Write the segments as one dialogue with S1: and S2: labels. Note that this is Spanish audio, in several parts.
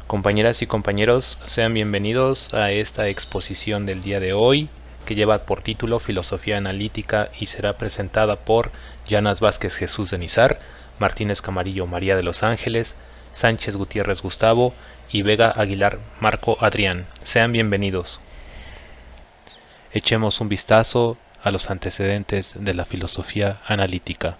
S1: Compañeras y compañeros, sean bienvenidos a esta exposición del día de hoy, que lleva por título Filosofía Analítica y será presentada por Llanas Vázquez Jesús de Nizar, Martínez Camarillo María de los Ángeles, Sánchez Gutiérrez Gustavo y Vega Aguilar Marco Adrián. Sean bienvenidos. Echemos un vistazo a los antecedentes de la filosofía analítica.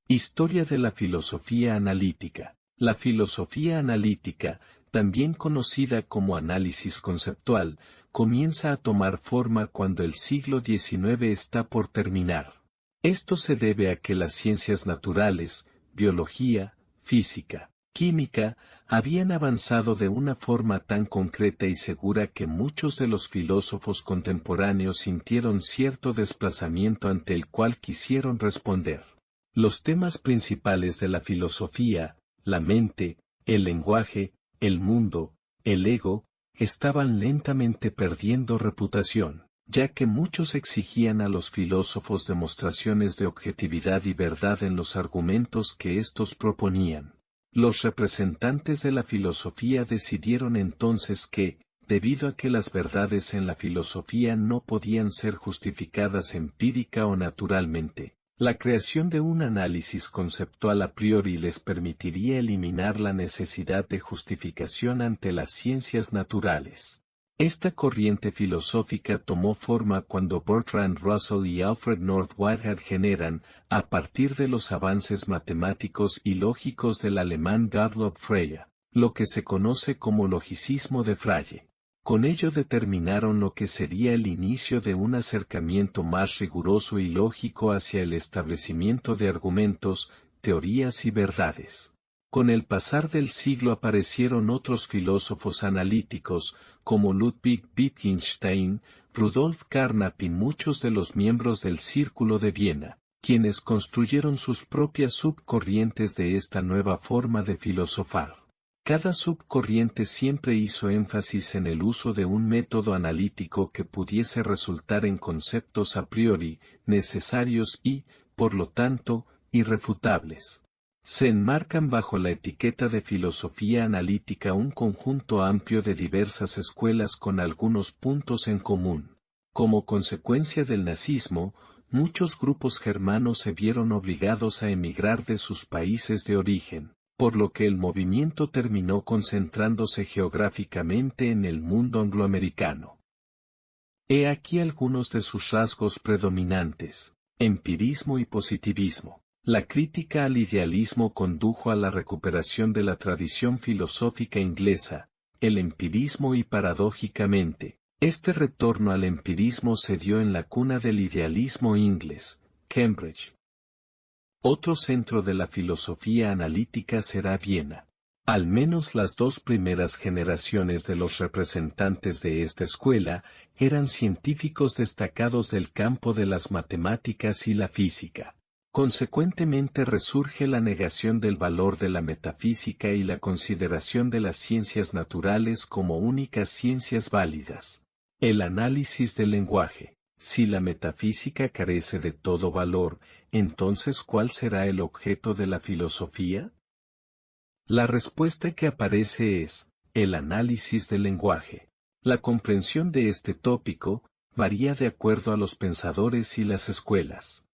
S2: Historia de la filosofía analítica. La filosofía analítica, también conocida como análisis conceptual, comienza a tomar forma cuando el siglo XIX está por terminar. Esto se debe a que las ciencias naturales, biología, física, química, habían avanzado de una forma tan concreta y segura que muchos de los filósofos contemporáneos sintieron cierto desplazamiento ante el cual quisieron responder. Los temas principales de la filosofía, la mente, el lenguaje, el mundo, el ego, estaban lentamente perdiendo reputación, ya que muchos exigían a los filósofos demostraciones de objetividad y verdad en los argumentos que éstos proponían. Los representantes de la filosofía decidieron entonces que, debido a que las verdades en la filosofía no podían ser justificadas empírica o naturalmente, la creación de un análisis conceptual a priori les permitiría eliminar la necesidad de justificación ante las ciencias naturales. Esta corriente filosófica tomó forma cuando Bertrand Russell y Alfred North Whitehead generan, a partir de los avances matemáticos y lógicos del alemán Gottlob Frege, lo que se conoce como logicismo de Frege. Con ello determinaron lo que sería el inicio de un acercamiento más riguroso y lógico hacia el establecimiento de argumentos, teorías y verdades. Con el pasar del siglo aparecieron otros filósofos analíticos, como Ludwig Wittgenstein, Rudolf Carnap y muchos de los miembros del Círculo de Viena, quienes construyeron sus propias subcorrientes de esta nueva forma de filosofar. Cada subcorriente siempre hizo énfasis en el uso de un método analítico que pudiese resultar en conceptos a priori, necesarios y, por lo tanto, irrefutables. Se enmarcan bajo la etiqueta de filosofía analítica un conjunto amplio de diversas escuelas con algunos puntos en común. Como consecuencia del nazismo, muchos grupos germanos se vieron obligados a emigrar de sus países de origen, por lo que el movimiento terminó concentrándose geográficamente en el mundo angloamericano. He aquí algunos de sus rasgos predominantes: empirismo y positivismo. La crítica al idealismo condujo a la recuperación de la tradición filosófica inglesa, el empirismo y paradójicamente, este retorno al empirismo se dio en la cuna del idealismo inglés, Cambridge. Otro centro de la filosofía analítica será Viena. Al menos las dos primeras generaciones de los representantes de esta escuela eran científicos destacados del campo de las matemáticas y la física. Consecuentemente resurge la negación del valor de la metafísica y la consideración de las ciencias naturales como únicas ciencias válidas. El análisis del lenguaje. Si la metafísica carece de todo valor, entonces ¿cuál será el objeto de la filosofía? La respuesta que aparece es, el análisis del lenguaje. La comprensión de este tópico varía de acuerdo a los pensadores y las escuelas.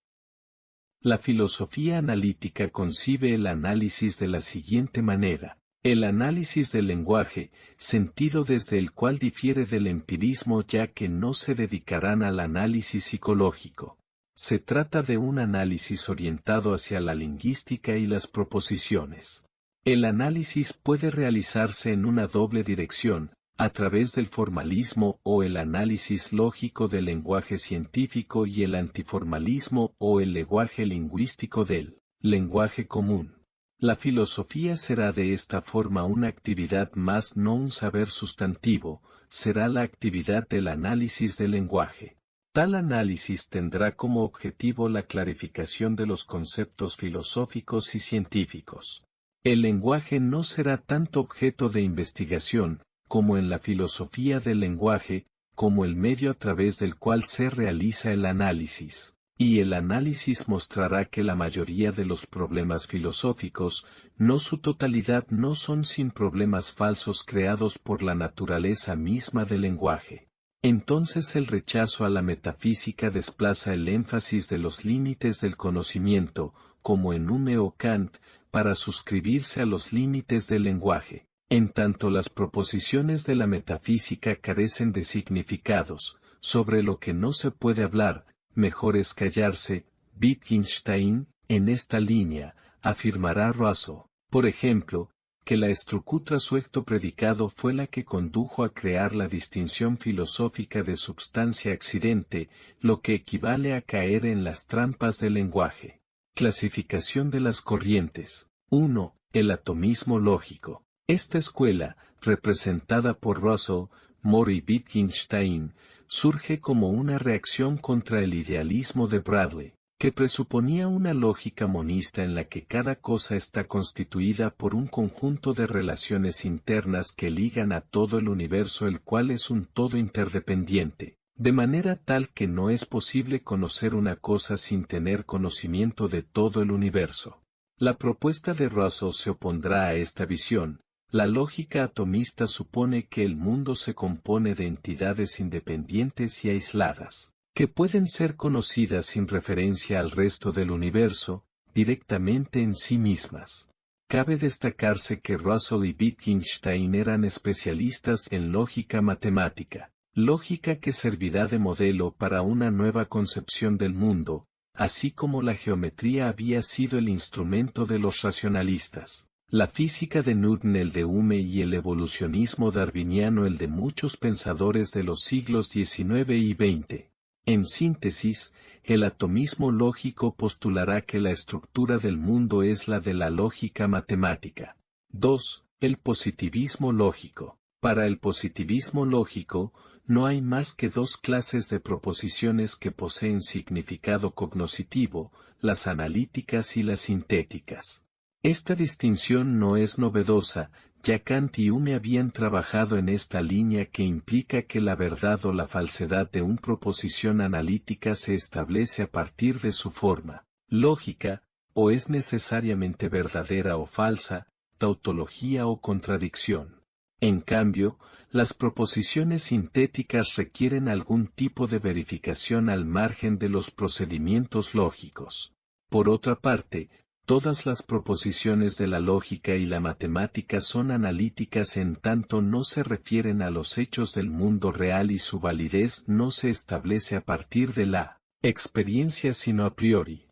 S2: La filosofía analítica concibe el análisis de la siguiente manera: el análisis del lenguaje, sentido desde el cual difiere del empirismo ya que no se dedicarán al análisis psicológico. Se trata de un análisis orientado hacia la lingüística y las proposiciones. El análisis puede realizarse en una doble dirección, a través del formalismo o el análisis lógico del lenguaje científico y el antiformalismo o el lenguaje lingüístico del lenguaje común. La filosofía será de esta forma una actividad más, no un saber sustantivo, será la actividad del análisis del lenguaje. Tal análisis tendrá como objetivo la clarificación de los conceptos filosóficos y científicos. El lenguaje no será tanto objeto de investigación, como en la filosofía del lenguaje, como el medio a través del cual se realiza el análisis. y el análisis mostrará que la mayoría de los problemas filosóficos, no su totalidad, no son sin problemas falsos creados por la naturaleza misma del lenguaje. Entonces el rechazo a la metafísica desplaza el énfasis de los límites del conocimiento, como en Hume o Kant, para suscribirse a los límites del lenguaje. En tanto las proposiciones de la metafísica carecen de significados, sobre lo que no se puede hablar, mejor es callarse. Wittgenstein, en esta línea, afirmará Rousseau, por ejemplo, que la estructura suecto predicado fue la que condujo a crear la distinción filosófica de substancia-accidente, lo que equivale a caer en las trampas del lenguaje. Clasificación de las corrientes. 1. El atomismo lógico. Esta escuela, representada por Rousseau, More y Wittgenstein, surge como una reacción contra el idealismo de Bradley, que presuponía una lógica monista en la que cada cosa está constituida por un conjunto de relaciones internas que ligan a todo el universo, el cual es un todo interdependiente, de manera tal que no es posible conocer una cosa sin tener conocimiento de todo el universo. La propuesta de Rousseau se opondrá a esta visión. La lógica atomista supone que el mundo se compone de entidades independientes y aisladas, que pueden ser conocidas sin referencia al resto del universo, directamente en sí mismas. Cabe destacarse que Rousseau y Wittgenstein eran especialistas en lógica matemática, lógica que servirá de modelo para una nueva concepción del mundo, así como la geometría había sido el instrumento de los racionalistas. La física de Newton el de Hume y el evolucionismo darwiniano el de muchos pensadores de los siglos XIX y XX. En síntesis, el atomismo lógico postulará que la estructura del mundo es la de la lógica matemática. 2. El positivismo lógico. Para el positivismo lógico, no hay más que dos clases de proposiciones que poseen significado cognoscitivo, las analíticas y las sintéticas. Esta distinción no es novedosa, ya Kant y Hume habían trabajado en esta línea que implica que la verdad o la falsedad de una proposición analítica se establece a partir de su forma lógica, o es necesariamente verdadera o falsa, tautología o contradicción. En cambio, las proposiciones sintéticas requieren algún tipo de verificación al margen de los procedimientos lógicos. Por otra parte, todas las proposiciones de la lógica y la matemática son analíticas en tanto no se refieren a los hechos del mundo real y su validez no se establece a partir de la experiencia sino a priori.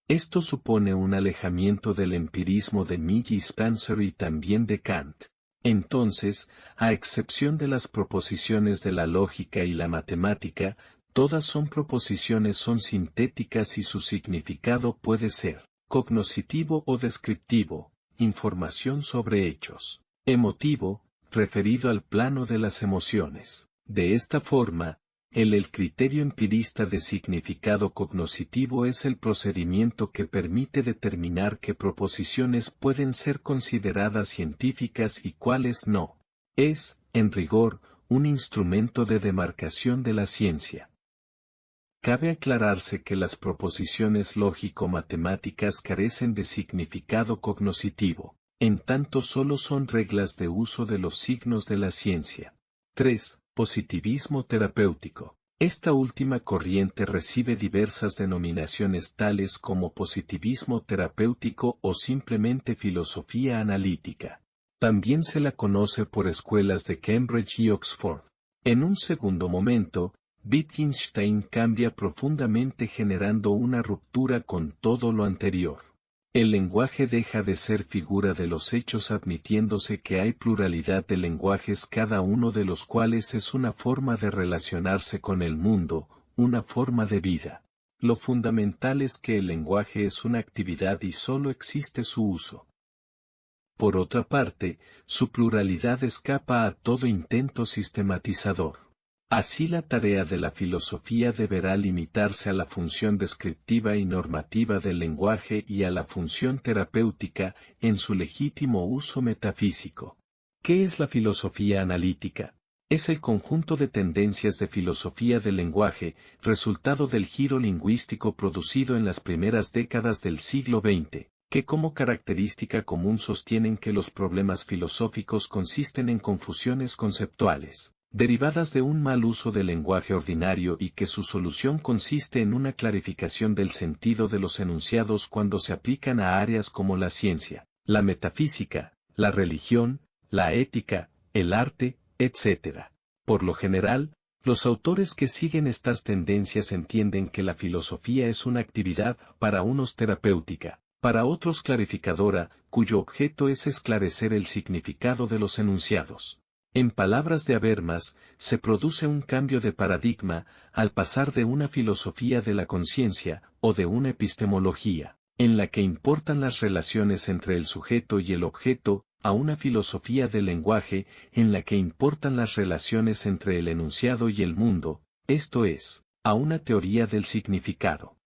S2: Esto supone un alejamiento del empirismo de Mill y Spencer y también de Kant. Entonces, a excepción de las proposiciones de la lógica y la matemática, todas son sintéticas y su significado puede ser cognoscitivo o descriptivo, información sobre hechos, emotivo, referido al plano de las emociones. De esta forma, el criterio empirista de significado cognoscitivo es el procedimiento que permite determinar qué proposiciones pueden ser consideradas científicas y cuáles no. Es, en rigor, un instrumento de demarcación de la ciencia. Cabe aclararse que las proposiciones lógico-matemáticas carecen de significado cognoscitivo, en tanto solo son reglas de uso de los signos de la ciencia. 3. Positivismo terapéutico. Esta última corriente recibe diversas denominaciones tales como positivismo terapéutico o simplemente filosofía analítica. También se la conoce por escuelas de Cambridge y Oxford. En un segundo momento, Wittgenstein cambia profundamente generando una ruptura con todo lo anterior. El lenguaje deja de ser figura de los hechos admitiéndose que hay pluralidad de lenguajes cada uno de los cuales es una forma de relacionarse con el mundo, una forma de vida. Lo fundamental es que el lenguaje es una actividad y solo existe su uso. Por otra parte, su pluralidad escapa a todo intento sistematizador. Así la tarea de la filosofía deberá limitarse a la función descriptiva y normativa del lenguaje y a la función terapéutica en su legítimo uso metafísico. ¿Qué es la filosofía analítica? Es el conjunto de tendencias de filosofía del lenguaje, resultado del giro lingüístico producido en las primeras décadas del siglo XX, que como característica común sostienen que los problemas filosóficos consisten en confusiones conceptuales, derivadas de un mal uso del lenguaje ordinario y que su solución consiste en una clarificación del sentido de los enunciados cuando se aplican a áreas como la ciencia, la metafísica, la religión, la ética, el arte, etc. Por lo general, los autores que siguen estas tendencias entienden que la filosofía es una actividad, para unos terapéutica, para otros clarificadora, cuyo objeto es esclarecer el significado de los enunciados. En palabras de Habermas, se produce un cambio de paradigma, al pasar de una filosofía de la conciencia, o de una epistemología, en la que importan las relaciones entre el sujeto y el objeto, a una filosofía del lenguaje, en la que importan las relaciones entre el enunciado y el mundo, esto es, a una teoría del significado.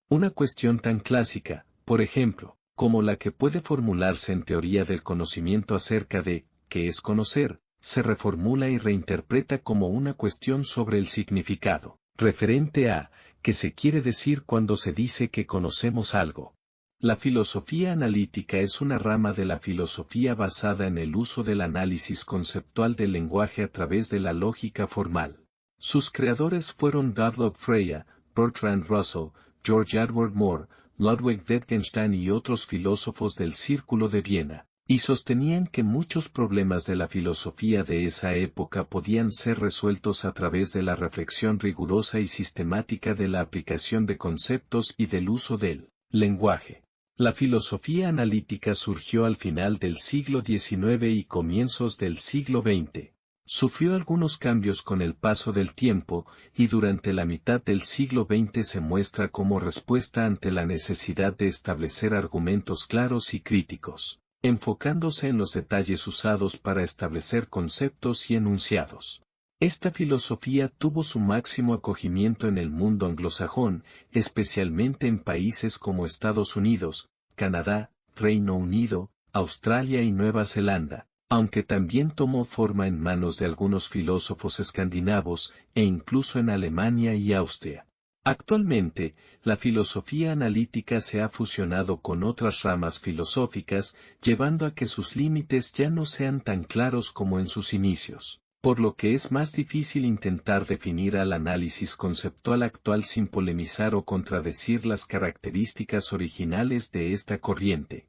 S2: Una cuestión tan clásica, por ejemplo, como la que puede formularse en teoría del conocimiento acerca de ¿qué es conocer?, se reformula y reinterpreta como una cuestión sobre el significado, referente a ¿qué se quiere decir cuando se dice que conocemos algo? La filosofía analítica es una rama de la filosofía basada en el uso del análisis conceptual del lenguaje a través de la lógica formal. Sus creadores fueron Gottlob Frege, Bertrand Russell, George Edward Moore, Ludwig Wittgenstein y otros filósofos del Círculo de Viena, y sostenían que muchos problemas de la filosofía de esa época podían ser resueltos a través de la reflexión rigurosa y sistemática de la aplicación de conceptos y del uso del lenguaje. La filosofía analítica surgió al final del siglo XIX y comienzos del siglo XX. Sufrió algunos cambios con el paso del tiempo, y durante la mitad del siglo XX se muestra como respuesta ante la necesidad de establecer argumentos claros y críticos, enfocándose en los detalles usados para establecer conceptos y enunciados. Esta filosofía tuvo su máximo acogimiento en el mundo anglosajón, especialmente en países como Estados Unidos, Canadá, Reino Unido, Australia y Nueva Zelanda, aunque también tomó forma en manos de algunos filósofos escandinavos, e incluso en Alemania y Austria. Actualmente, la filosofía analítica se ha fusionado con otras ramas filosóficas, llevando a que sus límites ya no sean tan claros como en sus inicios, por lo que es más difícil intentar definir al análisis conceptual actual sin polemizar o contradecir las características originales de esta corriente.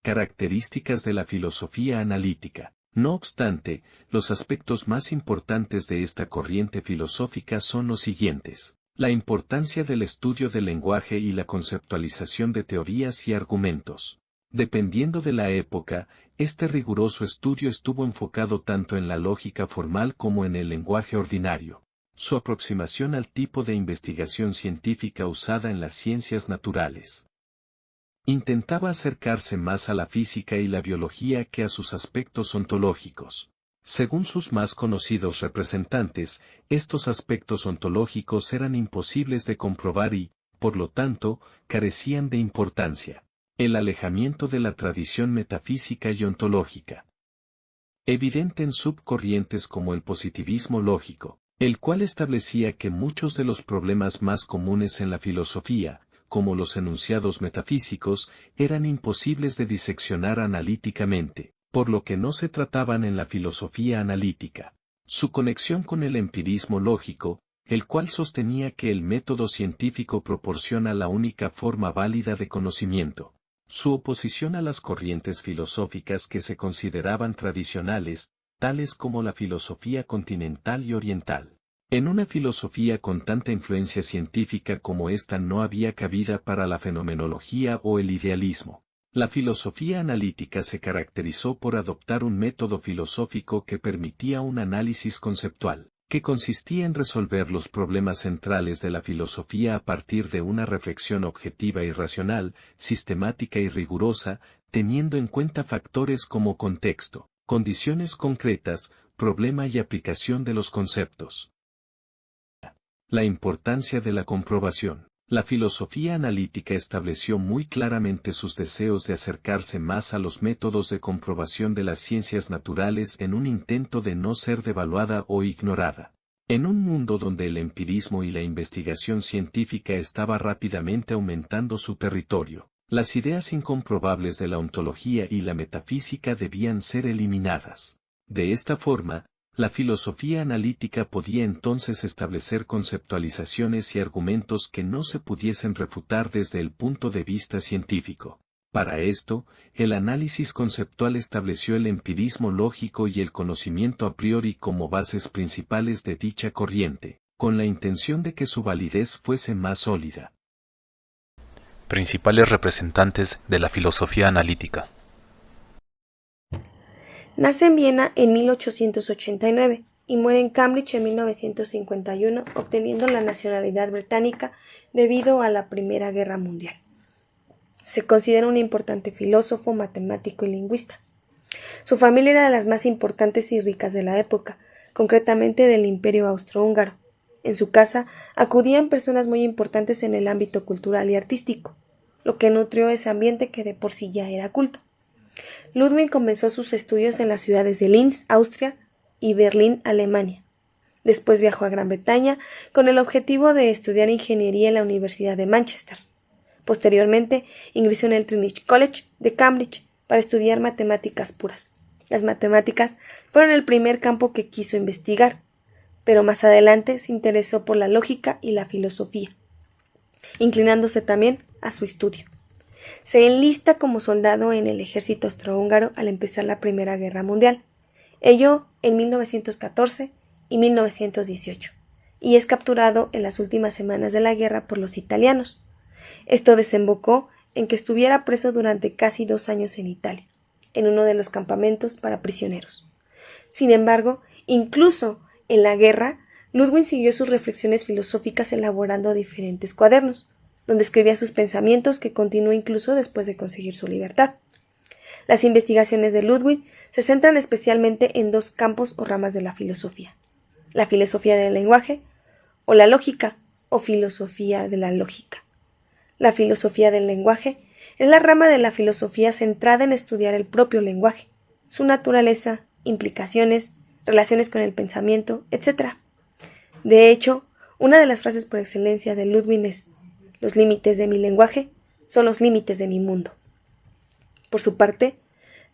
S2: Características de la filosofía analítica. No obstante, los aspectos más importantes de esta corriente filosófica son los siguientes. La importancia del estudio del lenguaje y la conceptualización de teorías y argumentos. Dependiendo de la época, este riguroso estudio estuvo enfocado tanto en la lógica formal como en el lenguaje ordinario. Su aproximación al tipo de investigación científica usada en las ciencias naturales. Intentaba acercarse más a la física y la biología que a sus aspectos ontológicos. Según sus más conocidos representantes, estos aspectos ontológicos eran imposibles de comprobar y, por lo tanto, carecían de importancia. El alejamiento de la tradición metafísica y ontológica. Evidente en subcorrientes como el positivismo lógico, el cual establecía que muchos de los problemas más comunes en la filosofía, como los enunciados metafísicos, eran imposibles de diseccionar analíticamente, por lo que no se trataban en la filosofía analítica. Su conexión con el empirismo lógico, el cual sostenía que el método científico proporciona la única forma válida de conocimiento. Su oposición a las corrientes filosóficas que se consideraban tradicionales, tales como la filosofía continental y oriental. En una filosofía con tanta influencia científica como esta no había cabida para la fenomenología o el idealismo. La filosofía analítica se caracterizó por adoptar un método filosófico que permitía un análisis conceptual, que consistía en resolver los problemas centrales de la filosofía a partir de una reflexión objetiva y racional, sistemática y rigurosa, teniendo en cuenta factores como contexto, condiciones concretas, problema y aplicación de los conceptos. La importancia de la comprobación. La filosofía analítica estableció muy claramente sus deseos de acercarse más a los métodos de comprobación de las ciencias naturales en un intento de no ser devaluada o ignorada. En un mundo donde el empirismo y la investigación científica estaba rápidamente aumentando su territorio, las ideas incomprobables de la ontología y la metafísica debían ser eliminadas. De esta forma, la filosofía analítica podía entonces establecer conceptualizaciones y argumentos que no se pudiesen refutar desde el punto de vista científico. Para esto, el análisis conceptual estableció el empirismo lógico y el conocimiento a priori como bases principales de dicha corriente, con la intención de que su validez fuese más sólida.
S1: Principales representantes de la filosofía analítica.
S3: Nace en Viena en 1889 y muere en Cambridge en 1951, obteniendo la nacionalidad británica debido a la Primera Guerra Mundial. Se considera un importante filósofo, matemático y lingüista. Su familia era de las más importantes y ricas de la época, concretamente del Imperio Austrohúngaro. En su casa acudían personas muy importantes en el ámbito cultural y artístico, lo que nutrió ese ambiente que de por sí ya era culto. Ludwig comenzó sus estudios en las ciudades de Linz, Austria, y Berlín, Alemania. Después viajó a Gran Bretaña con el objetivo de estudiar ingeniería en la Universidad de Manchester. Posteriormente, ingresó en el Trinity College de Cambridge para estudiar matemáticas puras. Las matemáticas fueron el primer campo que quiso investigar, pero más adelante se interesó por la lógica y la filosofía, inclinándose también a su estudio. Se enlista como soldado en el ejército austrohúngaro al empezar la Primera Guerra Mundial, ello en 1914 y 1918, y es capturado en las últimas semanas de la guerra por los italianos. Esto desembocó en que estuviera preso durante casi 2 años en Italia, en uno de los campamentos para prisioneros. Sin embargo, incluso en la guerra, Ludwig siguió sus reflexiones filosóficas elaborando diferentes cuadernos, donde escribía sus pensamientos que continuó incluso después de conseguir su libertad. Las investigaciones de Ludwig se centran especialmente en 2 campos o ramas de la filosofía: la filosofía del lenguaje o la lógica o filosofía de la lógica. La filosofía del lenguaje es la rama de la filosofía centrada en estudiar el propio lenguaje, su naturaleza, implicaciones, relaciones con el pensamiento, etc. De hecho, una de las frases por excelencia de Ludwig es: los límites de mi lenguaje son los límites de mi mundo. Por su parte,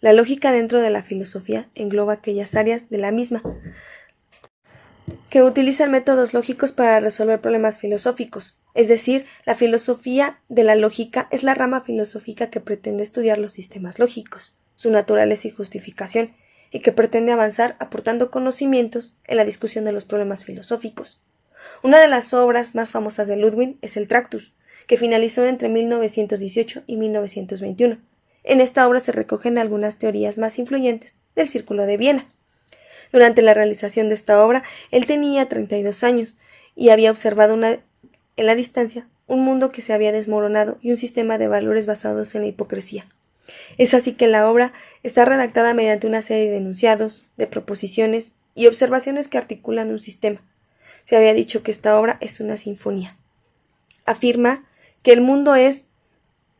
S3: la lógica dentro de la filosofía engloba aquellas áreas de la misma que utilizan métodos lógicos para resolver problemas filosóficos. Es decir, la filosofía de la lógica es la rama filosófica que pretende estudiar los sistemas lógicos, su naturaleza y justificación, y que pretende avanzar aportando conocimientos en la discusión de los problemas filosóficos. Una de las obras más famosas de Ludwig es el Tractus, que finalizó entre 1918 y 1921. En esta obra se recogen algunas teorías más influyentes del Círculo de Viena. Durante la realización de esta obra, él tenía 32 años y había observado en la distancia un mundo que se había desmoronado y un sistema de valores basados en la hipocresía. Es así que la obra está redactada mediante una serie de enunciados, de proposiciones y observaciones que articulan un sistema. Se había dicho que esta obra es una sinfonía. Afirma que el mundo es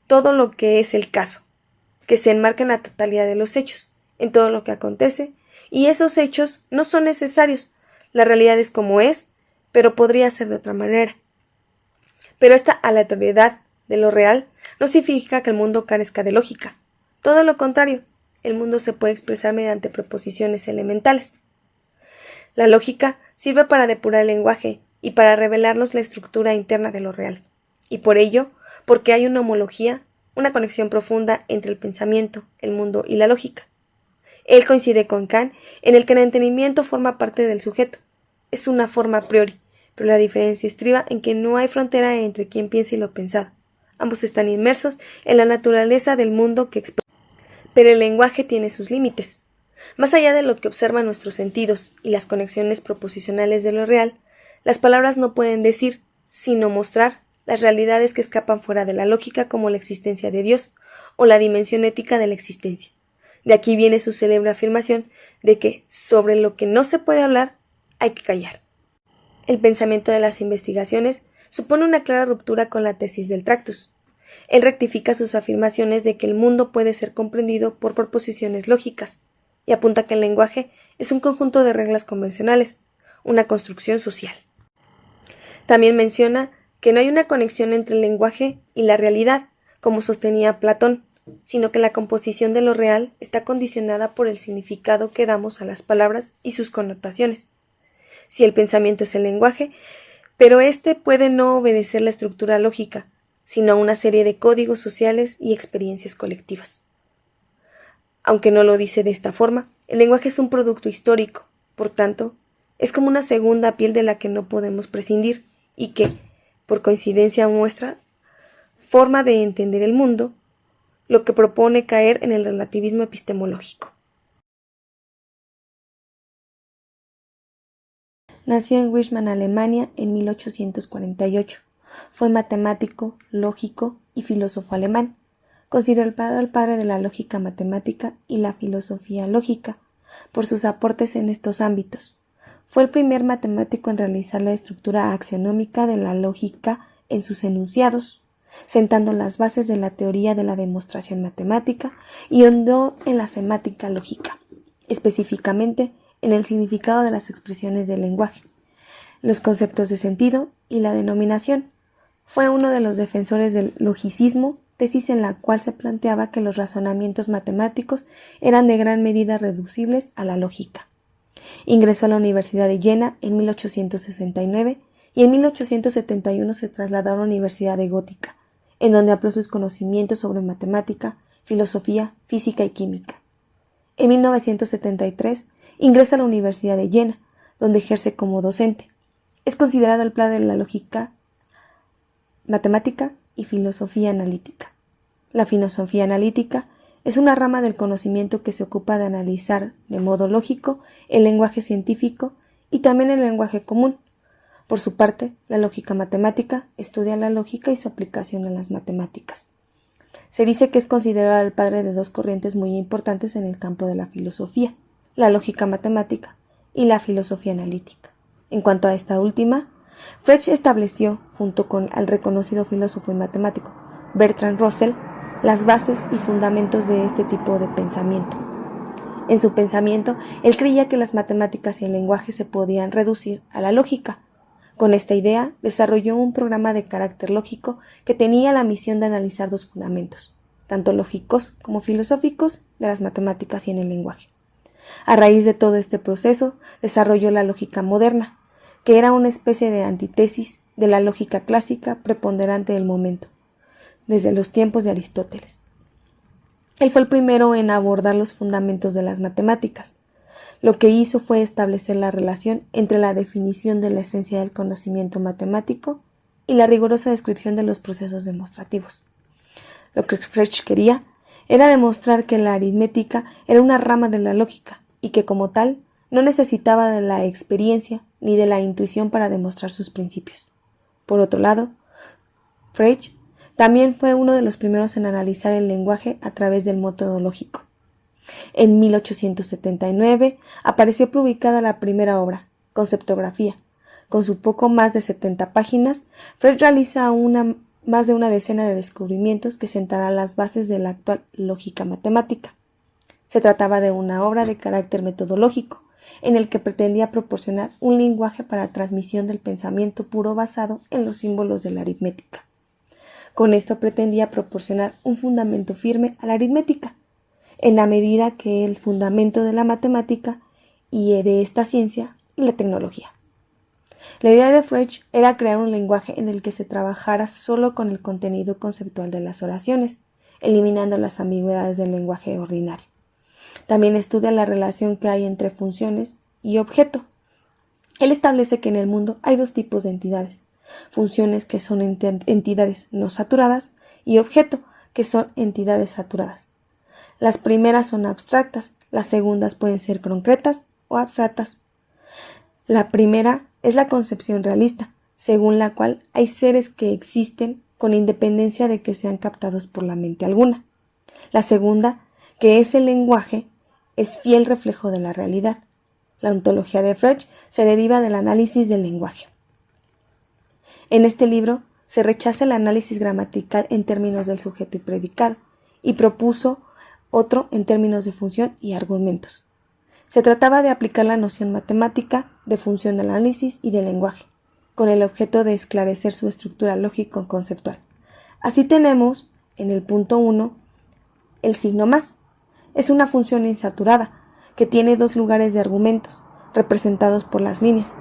S3: todo lo que es el caso, que se enmarca en la totalidad de los hechos, en todo lo que acontece, y esos hechos no son necesarios. La realidad es como es, pero podría ser de otra manera. Pero esta aleatoriedad de lo real no significa que el mundo carezca de lógica. Todo lo contrario, el mundo se puede expresar mediante proposiciones elementales. La lógica sirve para depurar el lenguaje y para revelarnos la estructura interna de lo real. Y por ello, porque hay una homología, una conexión profunda entre el pensamiento, el mundo y la lógica. Él coincide con Kant en el que el entendimiento forma parte del sujeto. Es una forma a priori, pero la diferencia estriba en que no hay frontera entre quien piensa y lo pensado. Ambos están inmersos en la naturaleza del mundo que expresa. Pero el lenguaje tiene sus límites. Más allá de lo que observan nuestros sentidos y las conexiones proposicionales de lo real, las palabras no pueden decir, sino mostrar, las realidades que escapan fuera de la lógica, como la existencia de Dios o la dimensión ética de la existencia. De aquí viene su célebre afirmación de que sobre lo que no se puede hablar hay que callar. El pensamiento de las investigaciones supone una clara ruptura con la tesis del Tractus. Él rectifica sus afirmaciones de que el mundo puede ser comprendido por proposiciones lógicas, y apunta que el lenguaje es un conjunto de reglas convencionales, una construcción social. También menciona que no hay una conexión entre el lenguaje y la realidad, como sostenía Platón, sino que la composición de lo real está condicionada por el significado que damos a las palabras y sus connotaciones. Si el pensamiento es el lenguaje, pero éste puede no obedecer la estructura lógica, sino a una serie de códigos sociales y experiencias colectivas. Aunque no lo dice de esta forma, el lenguaje es un producto histórico, por tanto, es como una segunda piel de la que no podemos prescindir y que, por coincidencia, muestra forma de entender el mundo, lo que propone caer en el relativismo epistemológico. Nació en Richmond, Alemania, en 1848. Fue matemático, lógico y filósofo alemán, considerado el padre de la lógica matemática y la filosofía lógica, por sus aportes en estos ámbitos. Fue el primer matemático en realizar la estructura axionómica de la lógica en sus enunciados, sentando las bases de la teoría de la demostración matemática y hondó en la semántica lógica, específicamente en el significado de las expresiones del lenguaje, los conceptos de sentido y la denominación. Fue uno de los defensores del logicismo, tesis en la cual se planteaba que los razonamientos matemáticos eran de gran medida reducibles a la lógica. Ingresó a la Universidad de Jena en 1869 y en 1871 se trasladó a la Universidad de Gotinga, en donde amplió sus conocimientos sobre matemática, filosofía, física y química. En 1973 ingresa a la Universidad de Jena, donde ejerce como docente. Es considerado el padre de la lógica, matemática y filosofía analítica. La filosofía analítica es una rama del conocimiento que se ocupa de analizar de modo lógico el lenguaje científico y también el lenguaje común. Por su parte, la lógica matemática estudia la lógica y su aplicación a las matemáticas. Se dice que es considerado el padre de dos corrientes muy importantes en el campo de la filosofía, la lógica matemática y la filosofía analítica. En cuanto a esta última, Frege estableció, junto con el reconocido filósofo y matemático Bertrand Russell, las bases y fundamentos de este tipo de pensamiento. En su pensamiento, él creía que las matemáticas y el lenguaje se podían reducir a la lógica. Con esta idea, desarrolló un programa de carácter lógico que tenía la misión de analizar dos fundamentos, tanto lógicos como filosóficos, de las matemáticas y en el lenguaje. A raíz de todo este proceso, desarrolló la lógica moderna, que era una especie de antítesis de la lógica clásica preponderante del momento, desde los tiempos de Aristóteles. Él fue el primero en abordar los fundamentos de las matemáticas. Lo que hizo fue establecer la relación entre la definición de la esencia del conocimiento matemático y la rigurosa descripción de los procesos demostrativos. Lo que Frege quería era demostrar que la aritmética era una rama de la lógica y que como tal no necesitaba de la experiencia ni de la intuición para demostrar sus principios. Por otro lado, Frege también fue uno de los primeros en analizar el lenguaje a través del método lógico. En 1879 apareció publicada la primera obra, Conceptografía. Con su poco más de 70 páginas, Frege realiza más de una decena de descubrimientos que sentarán las bases de la actual lógica matemática. Se trataba de una obra de carácter metodológico, en el que pretendía proporcionar un lenguaje para transmisión del pensamiento puro basado en los símbolos de la aritmética. Con esto pretendía proporcionar un fundamento firme a la aritmética, en la medida que el fundamento de la matemática y de esta ciencia y la tecnología. La idea de Frege era crear un lenguaje en el que se trabajara solo con el contenido conceptual de las oraciones, eliminando las ambigüedades del lenguaje ordinario. También estudia la relación que hay entre funciones y objeto. Él establece que en el mundo hay dos tipos de entidades: funciones, que son entidades no saturadas, y objeto, que son entidades saturadas. Las primeras son abstractas, las segundas pueden ser concretas o abstractas. La primera es la concepción realista, según la cual hay seres que existen con independencia de que sean captados por la mente alguna. La segunda, que es el lenguaje, es fiel reflejo de la realidad. La ontología de Frege se deriva del análisis del lenguaje. En este libro se rechaza el análisis gramatical en términos del sujeto y predicado, y propuso otro en términos de función y argumentos. Se trataba de aplicar la noción matemática de función del análisis y del lenguaje, con el objeto de esclarecer su estructura lógico-conceptual. Así tenemos, en el punto 1, el signo más. Es una función insaturada, que tiene dos lugares de argumentos, representados por las líneas.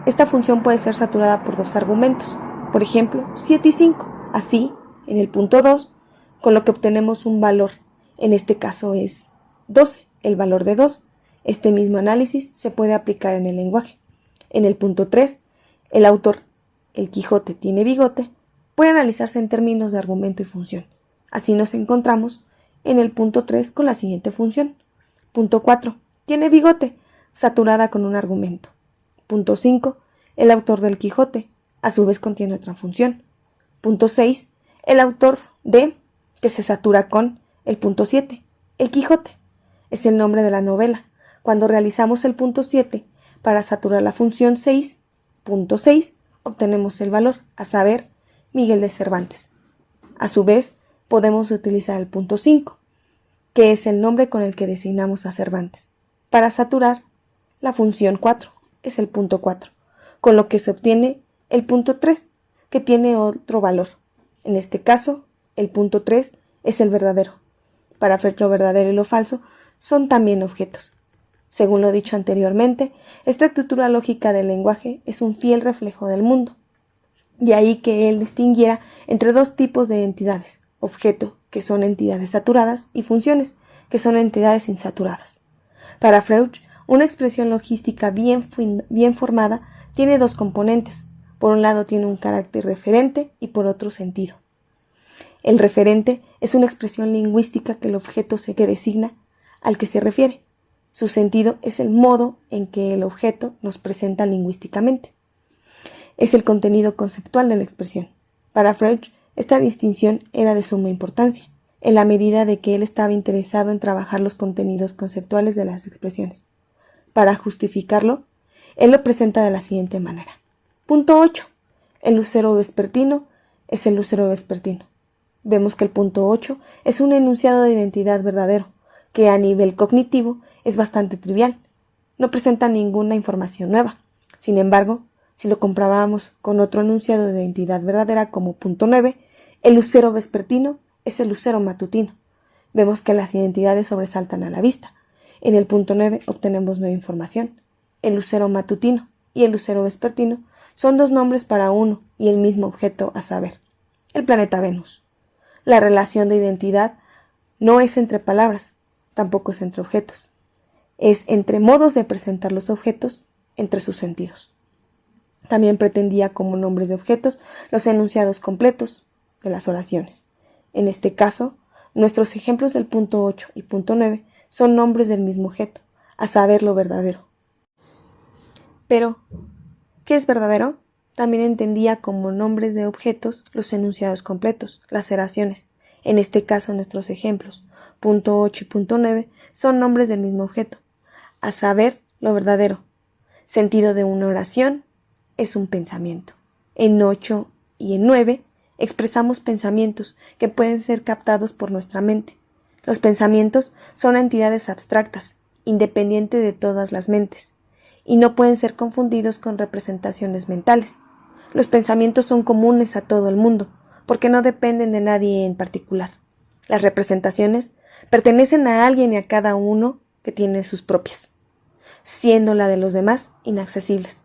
S3: Esta función puede ser saturada por dos argumentos, por ejemplo, 7 y 5. Así, en el punto 2, con lo que obtenemos un valor, en este caso es 12, el valor de 2. Este mismo análisis se puede aplicar en el lenguaje. En el punto 3, el autor, el Quijote tiene bigote, puede analizarse en términos de argumento y función. Así nos encontramos en el punto 3 con la siguiente función. Punto 4, tiene bigote, saturada con un argumento. Punto 5, el autor del Quijote, a su vez contiene otra función. Punto 6, el autor de, que se satura con el punto 7, el Quijote. Es el nombre de la novela. Cuando realizamos el punto 7 para saturar la función 6, punto 6, obtenemos el valor, a saber, Miguel de Cervantes. A su vez, podemos utilizar el punto 5, que es el nombre con el que designamos a Cervantes, para saturar la función 4, es el punto 4, con lo que se obtiene el punto 3, que tiene otro valor. En este caso, el punto 3 es el verdadero. Para Freud, lo verdadero y lo falso son también objetos. Según lo dicho anteriormente, esta estructura lógica del lenguaje es un fiel reflejo del mundo. De ahí que él distinguiera entre dos tipos de entidades: objeto, que son entidades saturadas, y funciones, que son entidades insaturadas. Para Freud, una expresión logística bien formada tiene dos componentes. Por un lado tiene un carácter referente y por otro sentido. El referente es una expresión lingüística que el objeto que designa al que se refiere. Su sentido es el modo en que el objeto nos presenta lingüísticamente. Es el contenido conceptual de la expresión. Para Freud, esta distinción era de suma importancia, en la medida de que él estaba interesado en trabajar los contenidos conceptuales de las expresiones. Para justificarlo, él lo presenta de la siguiente manera. Punto 8. El lucero vespertino es el lucero vespertino. Vemos que el punto 8 es un enunciado de identidad verdadero, que a nivel cognitivo es bastante trivial. No presenta ninguna información nueva. Sin embargo, si lo comparáramos con otro enunciado de identidad verdadera como punto 9, el lucero vespertino es el lucero matutino. Vemos que las identidades sobresaltan a la vista. En el punto 9 obtenemos nueva información. El lucero matutino y el lucero vespertino son dos nombres para uno y el mismo objeto, a saber, el planeta Venus. La relación de identidad no es entre palabras, tampoco es entre objetos. Es entre modos de presentar los objetos, entre sus sentidos. También pretendía como nombres de objetos los enunciados completos de las oraciones. En este caso, nuestros ejemplos del punto 8 y punto 9 son nombres del mismo objeto, a saber, lo verdadero. Pero, ¿qué es verdadero? También entendía como nombres de objetos los enunciados completos, las oraciones. En este caso, nuestros ejemplos, punto 8 y punto 9, son nombres del mismo objeto, a saber, lo verdadero. Sentido de una oración es un pensamiento. En 8 y en 9 expresamos pensamientos que pueden ser captados por nuestra mente. Los pensamientos son entidades abstractas, independientes de todas las mentes, y no pueden ser confundidos con representaciones mentales. Los pensamientos son comunes a todo el mundo, porque no dependen de nadie en particular. Las representaciones pertenecen a alguien y a cada uno que tiene sus propias, siendo la de los demás inaccesibles.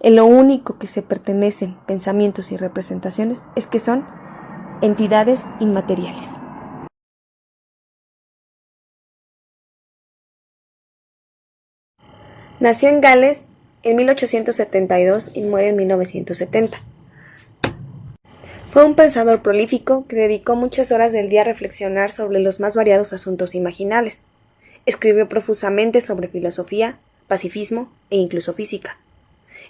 S3: En lo único que se pertenecen pensamientos y representaciones es que son entidades inmateriales. Nació en Gales en 1872 y muere en 1970. Fue un pensador prolífico que dedicó muchas horas del día a reflexionar sobre los más variados asuntos imaginables. Escribió profusamente sobre filosofía, pacifismo e incluso física.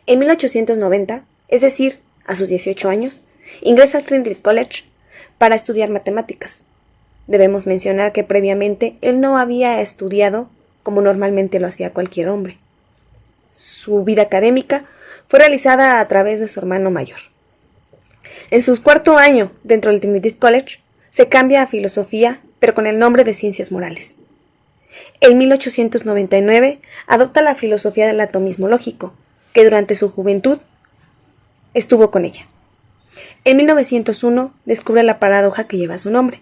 S3: En 1890, es decir, a sus 18 años, ingresa al Trinity College para estudiar matemáticas. Debemos mencionar que previamente él no había estudiado como normalmente lo hacía cualquier hombre. Su vida académica fue realizada a través de su hermano mayor. En su cuarto año dentro del Trinity College, se cambia a filosofía, pero con el nombre de ciencias morales. En 1899 adopta la filosofía del atomismo lógico, que durante su juventud estuvo con ella. En 1901 descubre la paradoja que lleva su nombre.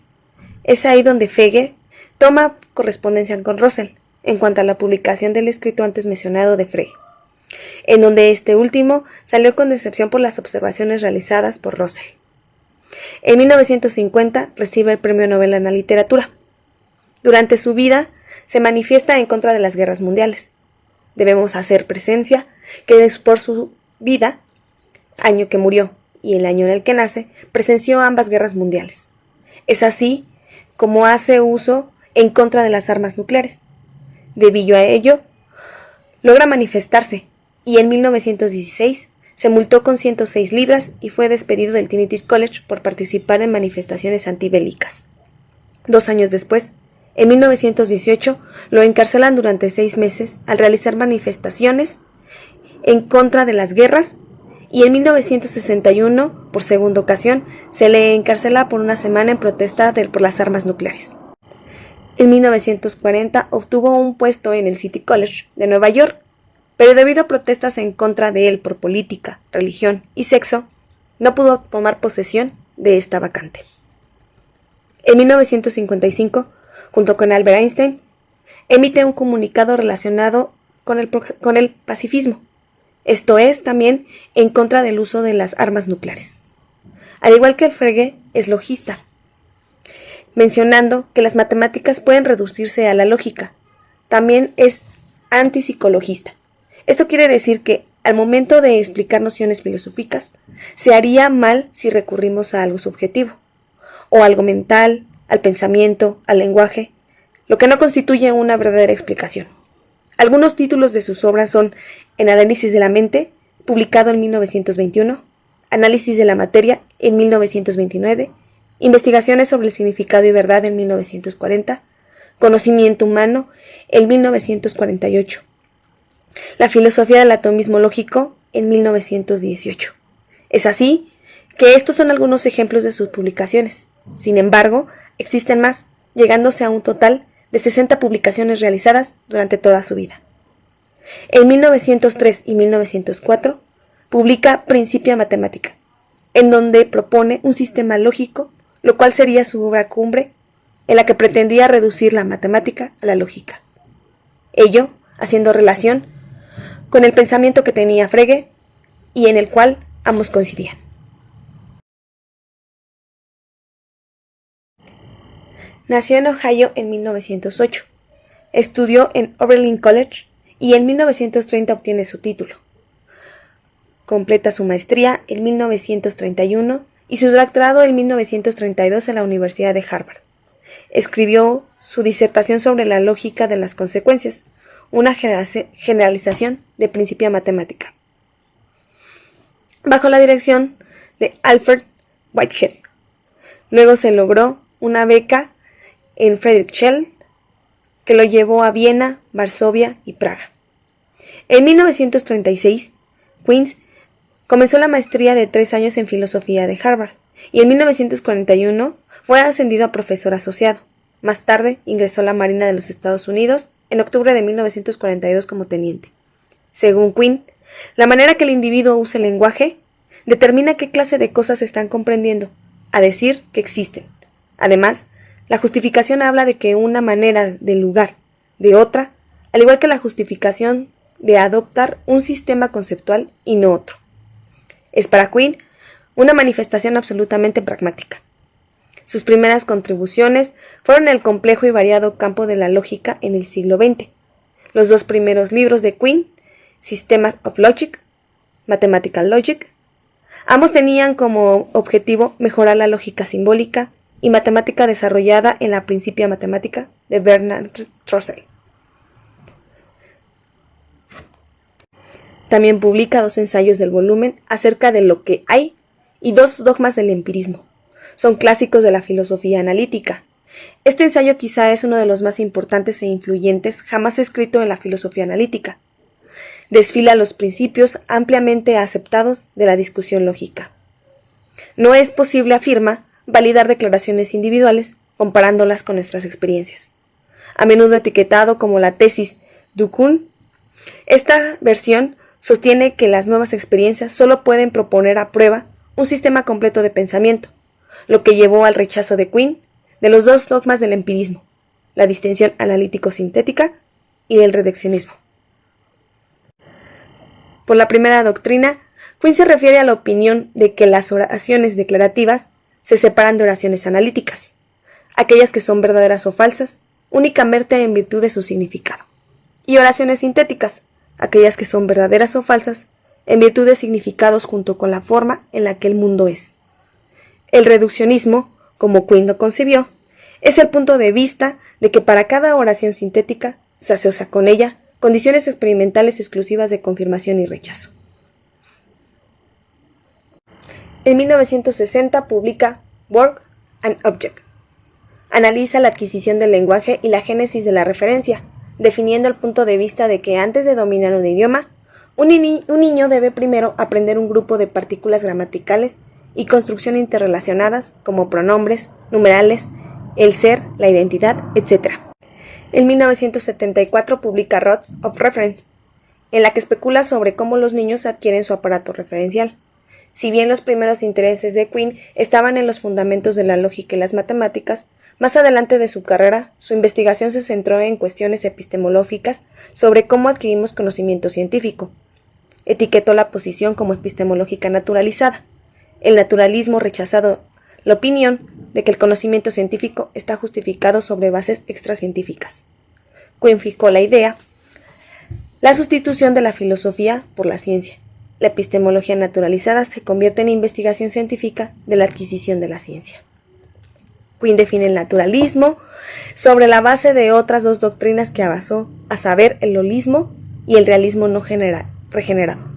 S3: Es ahí donde Frege toma correspondencia con Russell en cuanto a la publicación del escrito antes mencionado de Frege, en donde este último salió con decepción por las observaciones realizadas por Russell. En 1950 recibe el Premio Nobel en la Literatura. Durante su vida se manifiesta en contra de las guerras mundiales. Debemos hacer presencia que por su vida, año que murió y el año en el que nace, presenció ambas guerras mundiales. Es así como hace uso en contra de las armas nucleares. Debido a ello, logra manifestarse y en 1916 se multó con 106 libras y fue despedido del Trinity College por participar en manifestaciones antibélicas. 2 años después, en 1918, lo encarcelan durante 6 meses al realizar manifestaciones en contra de las guerras y en 1961, por segunda ocasión, se le encarcela por 1 semana en protesta por las armas nucleares. En 1940 obtuvo un puesto en el City College de Nueva York, pero debido a protestas en contra de él por política, religión y sexo, no pudo tomar posesión de esta vacante. En 1955, junto con Albert Einstein, emite un comunicado relacionado con el pacifismo, esto es, también en contra del uso de las armas nucleares. Al igual que Frege, es logista, mencionando que las matemáticas pueden reducirse a la lógica. También es antipsicologista. Esto quiere decir que, al momento de explicar nociones filosóficas, se haría mal si recurrimos a algo subjetivo, o algo mental, al pensamiento, al lenguaje, lo que no constituye una verdadera explicación. Algunos títulos de sus obras son En análisis de la mente, publicado en 1921, Análisis de la materia, en 1929, Investigaciones sobre el significado y verdad, en 1940, Conocimiento humano, en 1948, La filosofía del atomismo lógico, en 1918. Es así que estos son algunos ejemplos de sus publicaciones. Sin embargo, existen más, llegándose a un total de 60 publicaciones realizadas durante toda su vida. En 1903 y 1904 publica Principia Mathematica, en donde propone un sistema lógico, lo cual sería su obra cumbre, en la que pretendía reducir la matemática a la lógica. Ello haciendo relación con el pensamiento que tenía Frege y en el cual ambos coincidían. Nació en Ohio en 1908. Estudió en Oberlin College y en 1930 obtiene su título. Completa su maestría en 1931 y su doctorado en 1932 en la Universidad de Harvard. Escribió su disertación sobre la lógica de las consecuencias, una generalización de Principia Mathematica, bajo la dirección de Alfred Whitehead. Luego se logró una beca en Friedrichsfeld, que lo llevó a Viena, Varsovia y Praga. En 1936, Queens comenzó la maestría de 3 años en filosofía de Harvard y en 1941 fue ascendido a profesor asociado. Más tarde ingresó a la Marina de los Estados Unidos en octubre de 1942 como teniente. Según Quinn, la manera que el individuo usa el lenguaje determina qué clase de cosas están comprendiendo, a decir que existen. Además, la justificación habla de que una manera del lugar de otra, al igual que la justificación de adoptar un sistema conceptual y no otro. Es para Quinn una manifestación absolutamente pragmática. Sus primeras contribuciones fueron el complejo y variado campo de la lógica en el siglo XX. Los 2 primeros libros de Quinn, System of Logic, Mathematical Logic, ambos tenían como objetivo mejorar la lógica simbólica y matemática desarrollada en la Principia Mathematica de Bernard Russell. También publica 2 ensayos del volumen acerca de lo que hay y 2 dogmas del empirismo. Son clásicos de la filosofía analítica. Este ensayo quizá es uno de los más importantes e influyentes jamás escrito en la filosofía analítica. Desfila los principios ampliamente aceptados de la discusión lógica. No es posible, afirma, validar declaraciones individuales comparándolas con nuestras experiencias. A menudo etiquetado como la tesis Duquesne, esta versión sostiene que las nuevas experiencias solo pueden proponer a prueba un sistema completo de pensamiento, lo que llevó al rechazo de Quine de los dos dogmas del empirismo, la distinción analítico-sintética y el reduccionismo. Por la primera doctrina, Quine se refiere a la opinión de que las oraciones declarativas se separan de oraciones analíticas, aquellas que son verdaderas o falsas únicamente en virtud de su significado, y oraciones sintéticas, aquellas que son verdaderas o falsas en virtud de significados junto con la forma en la que el mundo es. El reduccionismo, como Quine lo concibió, es el punto de vista de que para cada oración sintética se asocia con ella condiciones experimentales exclusivas de confirmación y rechazo. En 1960 publica Word and Object. Analiza la adquisición del lenguaje y la génesis de la referencia, definiendo el punto de vista de que antes de dominar un idioma, un niño debe primero aprender un grupo de partículas gramaticales y construcción interrelacionadas como pronombres, numerales, el ser, la identidad, etc. En 1974 publica Rods of Reference, en la que especula sobre cómo los niños adquieren su aparato referencial. Si bien los primeros intereses de Quine estaban en los fundamentos de la lógica y las matemáticas, más adelante de su carrera, su investigación se centró en cuestiones epistemológicas sobre cómo adquirimos conocimiento científico. Etiquetó la posición como epistemológica naturalizada. El naturalismo rechazado la opinión de que el conocimiento científico está justificado sobre bases extracientíficas. Quine fijó la idea, la sustitución de la filosofía por la ciencia. La epistemología naturalizada se convierte en investigación científica de la adquisición de la ciencia. Quine define el naturalismo sobre la base de otras dos doctrinas que basó, a saber, el holismo y el realismo no regenerado.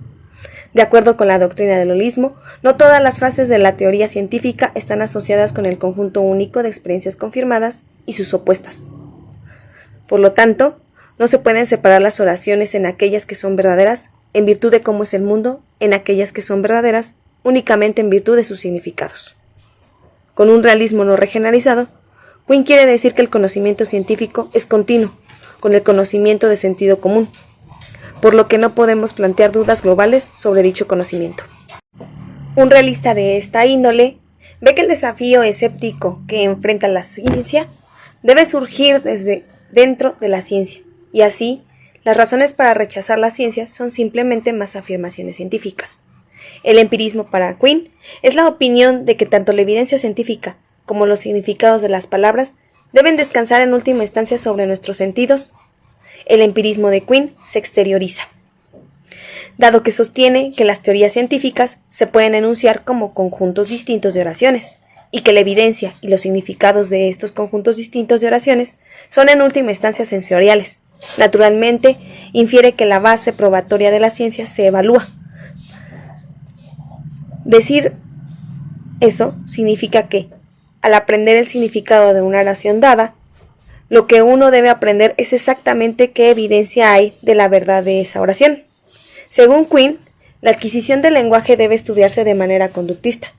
S3: De acuerdo con la doctrina del holismo, no todas las frases de la teoría científica están asociadas con el conjunto único de experiencias confirmadas y sus opuestas. Por lo tanto, no se pueden separar las oraciones en aquellas que son verdaderas en virtud de cómo es el mundo, en aquellas que son verdaderas únicamente en virtud de sus significados. Con un realismo no regenerizado, Quine quiere decir que el conocimiento científico es continuo con el conocimiento de sentido común, por lo que no podemos plantear dudas globales sobre dicho conocimiento. Un realista de esta índole ve que el desafío escéptico que enfrenta la ciencia debe surgir desde dentro de la ciencia, y así, las razones para rechazar la ciencia son simplemente más afirmaciones científicas. El empirismo para Quine es la opinión de que tanto la evidencia científica como los significados de las palabras deben descansar en última instancia sobre nuestros sentidos. El empirismo de Quine se exterioriza, dado que sostiene que las teorías científicas se pueden enunciar como conjuntos distintos de oraciones, y que la evidencia y los significados de estos conjuntos distintos de oraciones son en última instancia sensoriales. Naturalmente, infiere que la base probatoria de la ciencia se evalúa. Decir eso significa que, al aprender el significado de una oración dada, lo que uno debe aprender es exactamente qué evidencia hay de la verdad de esa oración. Según Quine, la adquisición del lenguaje debe estudiarse de manera conductista.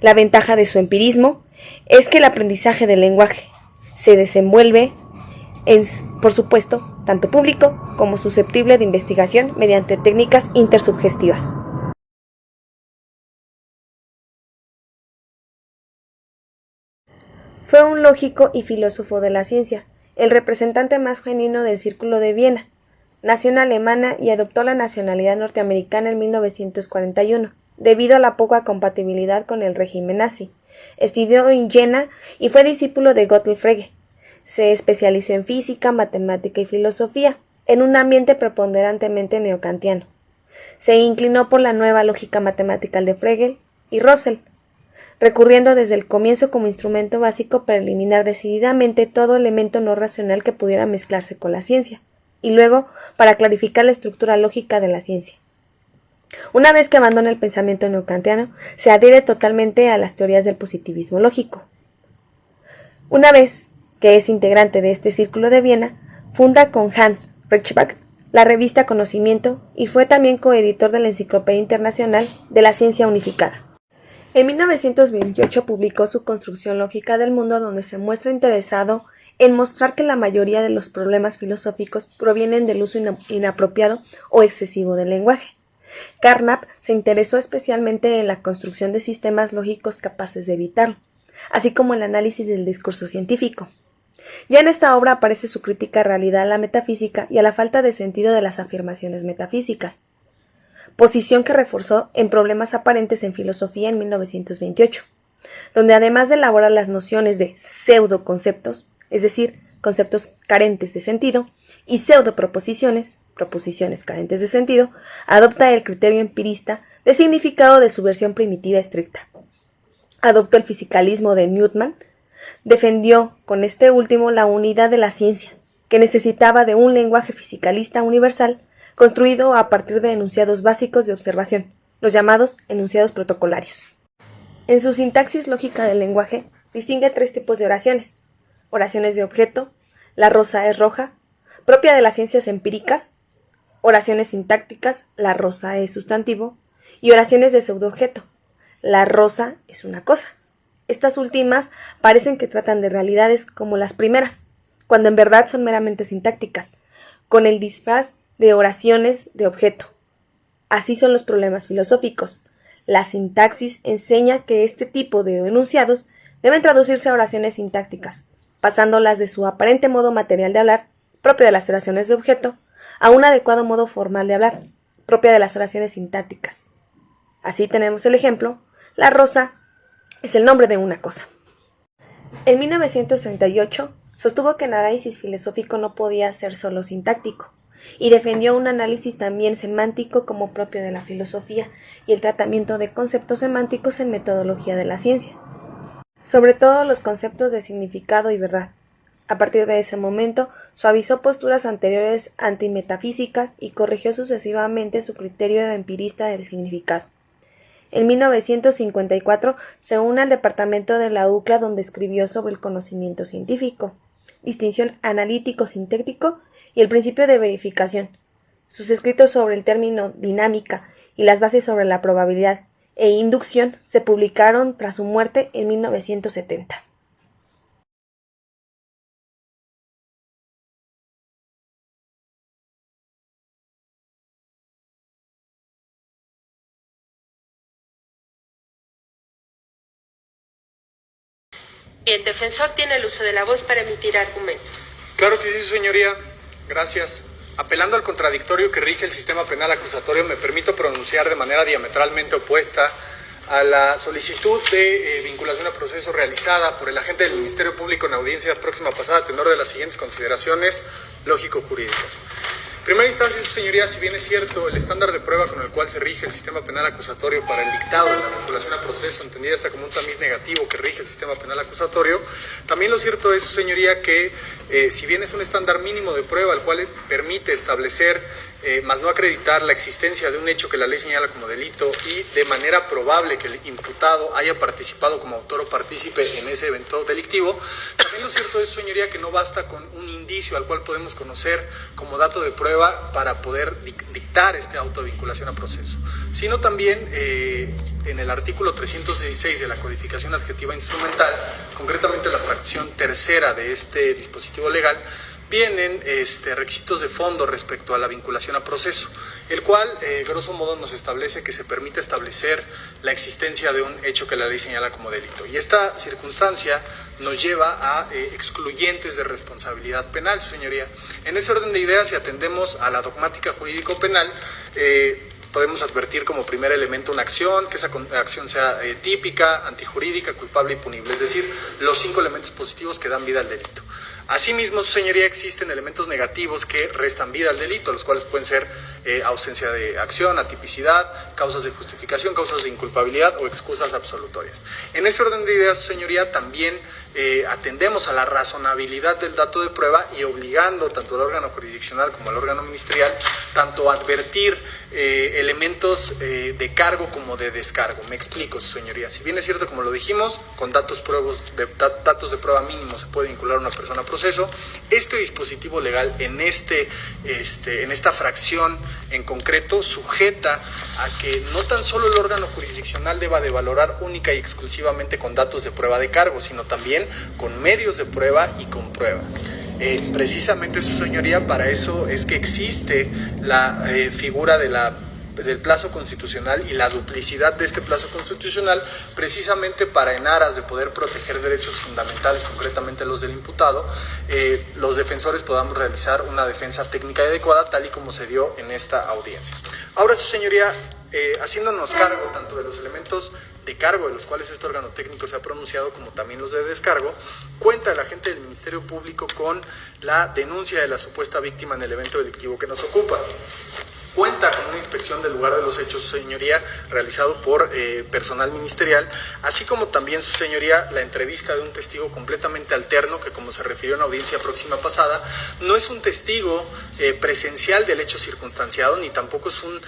S3: La ventaja de su empirismo es que el aprendizaje del lenguaje se desenvuelve por supuesto, tanto público como susceptible de investigación mediante técnicas intersubjetivas. Fue un lógico y filósofo de la ciencia, el representante más genuino del Círculo de Viena. Nació en Alemania y adoptó la nacionalidad norteamericana en 1941, debido a la poca compatibilidad con el régimen nazi. Estudió en Jena y fue discípulo de Gottlob Frege. Se especializó en física, matemática y filosofía, en un ambiente preponderantemente neokantiano. Se inclinó por la nueva lógica matemática de Frege y Russell, recurriendo desde el comienzo como instrumento básico para eliminar decididamente todo elemento no racional que pudiera mezclarse con la ciencia, y luego para clarificar la estructura lógica de la ciencia. Una vez que abandona el pensamiento neokantiano, se adhiere totalmente a las teorías del positivismo lógico. Una vez que es integrante de este Círculo de Viena, funda con Hans Reichenbach la revista Conocimiento y fue también coeditor de la Enciclopedia Internacional de la Ciencia Unificada. En 1928 publicó su Construcción lógica del mundo, donde se muestra interesado en mostrar que la mayoría de los problemas filosóficos provienen del uso inapropiado o excesivo del lenguaje. Carnap se interesó especialmente en la construcción de sistemas lógicos capaces de evitarlo, así como el análisis del discurso científico. Ya en esta obra aparece su crítica a la realidad, a la metafísica y a la falta de sentido de las afirmaciones metafísicas, posición que reforzó en Problemas aparentes en filosofía en 1928, donde además de elaborar las nociones de pseudoconceptos, es decir, conceptos carentes de sentido, y pseudoproposiciones, proposiciones carentes de sentido, adopta el criterio empirista de significado de su versión primitiva estricta. Adoptó el fisicalismo de Newton, defendió con este último la unidad de la ciencia, que necesitaba de un lenguaje fisicalista universal construido a partir de enunciados básicos de observación, los llamados enunciados protocolarios. En su sintaxis lógica del lenguaje, distingue 3 tipos de oraciones: oraciones de objeto, la rosa es roja, propia de las ciencias empíricas; oraciones sintácticas, la rosa es sustantivo; y oraciones de pseudoobjeto, la rosa es una cosa. Estas últimas parecen que tratan de realidades como las primeras, cuando en verdad son meramente sintácticas, con el disfraz de oraciones de objeto. Así son los problemas filosóficos. La sintaxis enseña que este tipo de enunciados deben traducirse a oraciones sintácticas, pasándolas de su aparente modo material de hablar, propio de las oraciones de objeto, a un adecuado modo formal de hablar, propia de las oraciones sintácticas. Así tenemos el ejemplo: la rosa es el nombre de una cosa. En 1938 sostuvo que el análisis filosófico no podía ser solo sintáctico, y defendió un análisis también semántico como propio de la filosofía y el tratamiento de conceptos semánticos en metodología de la ciencia, sobre todo los conceptos de significado y verdad. A partir de ese momento, suavizó posturas anteriores antimetafísicas y corrigió sucesivamente su criterio empirista del significado. En 1954 se une al departamento de la UCLA, donde escribió sobre el conocimiento científico, distinción analítico-sintético y el principio de verificación. Sus escritos sobre el término dinámica y las bases sobre la probabilidad e inducción se publicaron tras su muerte en 1970.
S4: El defensor tiene el uso de la voz para emitir argumentos.
S5: Claro que sí, su señoría. Gracias. Apelando al contradictorio que rige el sistema penal acusatorio, me permito pronunciar de manera diametralmente opuesta a la solicitud de vinculación a proceso realizada por el agente del Ministerio Público en audiencia próxima pasada, a tenor de las siguientes consideraciones lógico-jurídicas. En primera instancia, su señoría, si bien es cierto el estándar de prueba con el cual se rige el sistema penal acusatorio para el dictado de la vinculación a proceso, entendida esta como un tamiz negativo que rige el sistema penal acusatorio, también lo cierto es, su señoría, que si bien es un estándar mínimo de prueba el cual permite establecer, más no acreditar la existencia de un hecho que la ley señala como delito y de manera probable que el imputado haya participado como autor o partícipe en ese evento delictivo, también lo cierto es, su señoría, que no basta con un indicio al cual podemos conocer como dato de prueba para poder dictar este auto de vinculación a proceso, sino también en el artículo 316 de la codificación adjetiva instrumental, concretamente la fracción tercera de este dispositivo legal, vienen requisitos de fondo respecto a la vinculación a proceso, el cual, grosso modo, nos establece que se permite establecer la existencia de un hecho que la ley señala como delito. Y esta circunstancia nos lleva a excluyentes de responsabilidad penal, su señoría. En ese orden de ideas, si atendemos a la dogmática jurídico-penal, podemos advertir como primer elemento una acción, que esa acción sea típica, antijurídica, culpable y punible, es decir, los 5 elementos positivos que dan vida al delito. Asimismo, su señoría, existen elementos negativos que restan vida al delito, los cuales pueden ser ausencia de acción, atipicidad, causas de justificación, causas de inculpabilidad o excusas absolutorias. En ese orden de ideas, su señoría, también atendemos a la razonabilidad del dato de prueba y obligando tanto al órgano jurisdiccional como al órgano ministerial tanto a advertir elementos de cargo como de descargo. Me explico, su señoría. Si bien es cierto, como lo dijimos, con datos de prueba mínimos se puede vincular a una persona a proceso, Proceso. Este dispositivo legal en esta fracción en concreto sujeta a que no tan solo el órgano jurisdiccional deba de valorar única y exclusivamente con datos de prueba de cargo, sino también con medios de prueba y con prueba. Precisamente, su señoría, para eso es que existe la figura del plazo constitucional y la duplicidad de este plazo constitucional, precisamente para, en aras de poder proteger derechos fundamentales, concretamente los del imputado, los defensores podamos realizar una defensa técnica adecuada, tal y como se dio en esta audiencia. Ahora, su señoría, haciéndonos cargo tanto de los elementos de cargo de los cuales este órgano técnico se ha pronunciado, como también los de descargo, cuenta el agente del Ministerio Público con la denuncia de la supuesta víctima en el evento delictivo que nos ocupa. Cuenta con una inspección del lugar de los hechos, su señoría, realizado por personal ministerial, así como también, su señoría, la entrevista de un testigo completamente alterno que, como se refirió en la audiencia próxima pasada, no es un testigo presencial del hecho circunstanciado, ni tampoco es un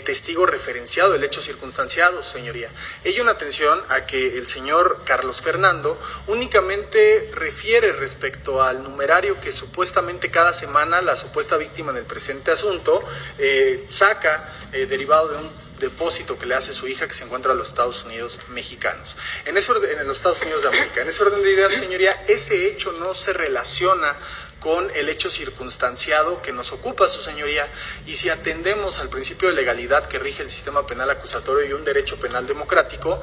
S5: testigo referenciado del hecho circunstanciado, su señoría. Ello en atención a que el señor Carlos Fernando únicamente refiere respecto al numerario que supuestamente cada semana la supuesta víctima en el presente asunto saca derivado de un depósito que le hace su hija, que se encuentra en los Estados Unidos mexicanos. En los Estados Unidos de América. En ese orden de ideas, señoría, ese hecho no se relaciona con el hecho circunstanciado que nos ocupa, su señoría, y si atendemos al principio de legalidad que rige el sistema penal acusatorio y un derecho penal democrático,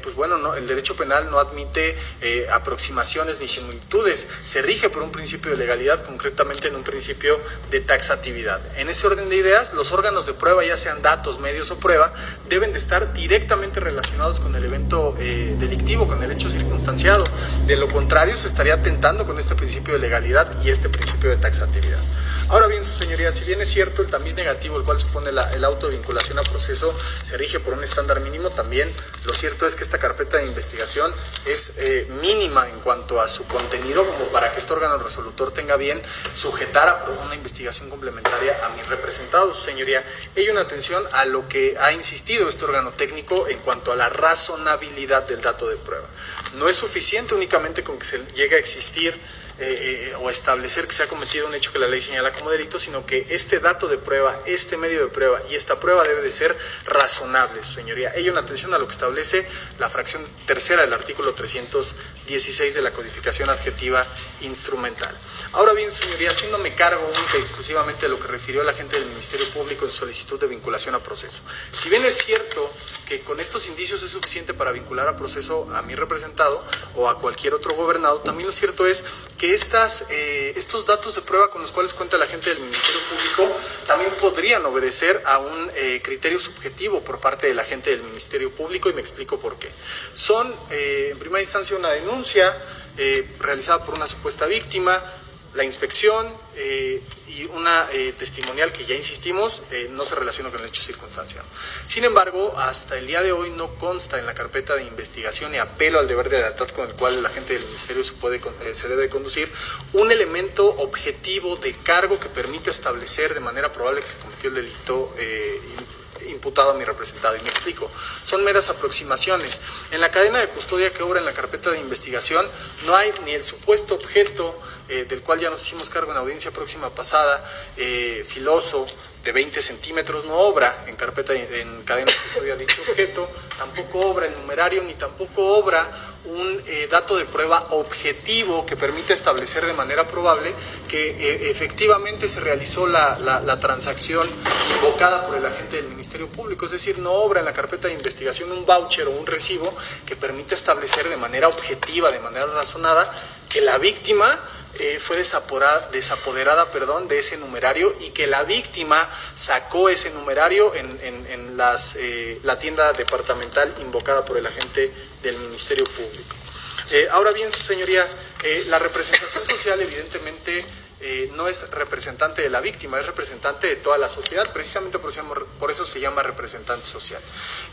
S5: pues bueno, no, el derecho penal no admite aproximaciones ni similitudes, se rige por un principio de legalidad, concretamente en un principio de taxatividad. En ese orden de ideas, los órganos de prueba, ya sean datos, medios o prueba, deben de estar directamente relacionados con el evento delictivo, con el hecho circunstanciado. De lo contrario, se estaría atentando con este principio de legalidad y este principio de taxatividad. Ahora bien, su señoría, si bien es cierto el tamiz negativo, el cual supone el auto de vinculación a proceso, se rige por un estándar mínimo, también lo cierto es que esta carpeta de investigación es mínima en cuanto a su contenido, como para que este órgano resolutor tenga bien sujetar a una investigación complementaria a mis representados, su señoría. Ello en atención a lo que ha insistido este órgano técnico en cuanto a la razonabilidad del dato de prueba. No es suficiente únicamente con que se llegue a existir o establecer que se ha cometido un hecho que la ley señala como delito, sino que este dato de prueba, este medio de prueba y esta prueba debe de ser razonable, su señoría. Ello en atención a lo que establece la fracción tercera del artículo 316 de la codificación adjetiva instrumental. Ahora bien, su señoría, haciéndome cargo única y exclusivamente de lo que refirió el agente del Ministerio Público en su solicitud de vinculación a proceso. Si bien es cierto que con estos indicios es suficiente para vincular a proceso a mi representado o a cualquier otro gobernado, también lo cierto es que estos datos de prueba con los cuales cuenta el agente del Ministerio Público también podrían obedecer a un criterio subjetivo por parte del agente del Ministerio Público, y me explico por qué. Son, en primera instancia, una denuncia realizada por una supuesta víctima, la inspección y una testimonial que, ya insistimos, no se relaciona con el hecho circunstanciado. Sin embargo, hasta el día de hoy no consta en la carpeta de investigación, y apelo al deber de lealtad con el cual el agente del Ministerio se debe conducir, un elemento objetivo de cargo que permita establecer de manera probable que se cometió el delito imputado a mi representado, y me explico. Son meras aproximaciones. En la cadena de custodia que obra en la carpeta de investigación no hay ni el supuesto objeto del cual ya nos hicimos cargo en la audiencia próxima pasada, filoso, de 20 centímetros, no obra en cadena de custodia dicho objeto, tampoco obra el numerario, ni tampoco obra un dato de prueba objetivo que permita establecer de manera probable que efectivamente se realizó la transacción invocada por el agente del Ministerio Público. Es decir, no obra en la carpeta de investigación un voucher o un recibo que permita establecer de manera objetiva, de manera razonada, que la víctima fue desapoderada de ese numerario, y que la víctima sacó ese numerario en la tienda departamental invocada por el agente del Ministerio Público. Ahora bien, su señoría, la representación social evidentemente no es representante de la víctima, es representante de toda la sociedad, precisamente por eso se llama representante social.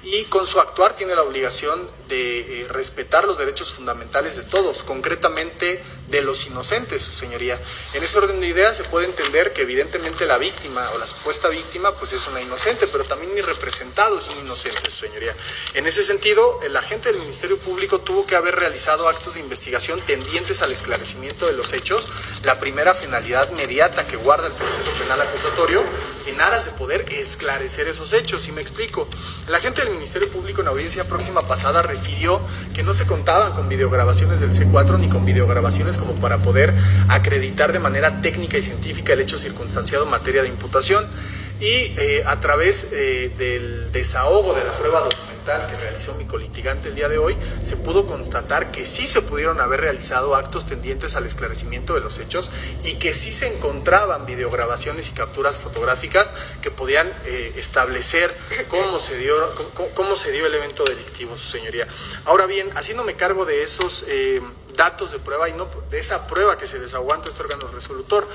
S5: Y con su actuar tiene la obligación de respetar los derechos fundamentales de todos, concretamente de los inocentes, su señoría. En ese orden de ideas se puede entender que evidentemente la víctima o la supuesta víctima pues es una inocente, pero también mi representado es un inocente, su señoría. En ese sentido, el agente del Ministerio Público tuvo que haber realizado actos de investigación tendientes al esclarecimiento de los hechos, la primera finalidad inmediata que guarda el proceso penal acusatorio, en aras de poder esclarecer esos hechos. Y me explico. El agente del Ministerio Público en audiencia próxima pasada refirió que no se contaban con videograbaciones del C4 ni con videograbaciones como para poder acreditar de manera técnica y científica el hecho circunstanciado en materia de imputación, y a través del desahogo de la prueba documental que realizó mi colitigante el día de hoy, se pudo constatar que sí se pudieron haber realizado actos tendientes al esclarecimiento de los hechos y que sí se encontraban videograbaciones y capturas fotográficas que podían establecer cómo se dio el evento delictivo, su señoría. Ahora bien, haciéndome cargo de esos datos de prueba y no de esa prueba que se desahogó ante este órgano resolutor,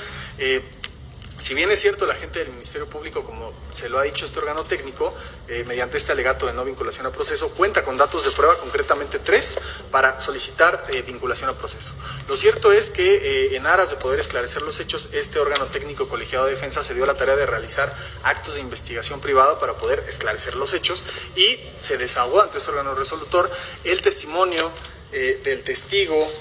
S5: si bien es cierto, la agente del Ministerio Público, como se lo ha dicho este órgano técnico, mediante este alegato de no vinculación a proceso, cuenta con datos de prueba, concretamente 3, para solicitar vinculación a proceso. Lo cierto es que en aras de poder esclarecer los hechos, este órgano técnico colegiado de defensa se dio la tarea de realizar actos de investigación privada para poder esclarecer los hechos, y se desahogó ante este órgano resolutor el testimonio del testigo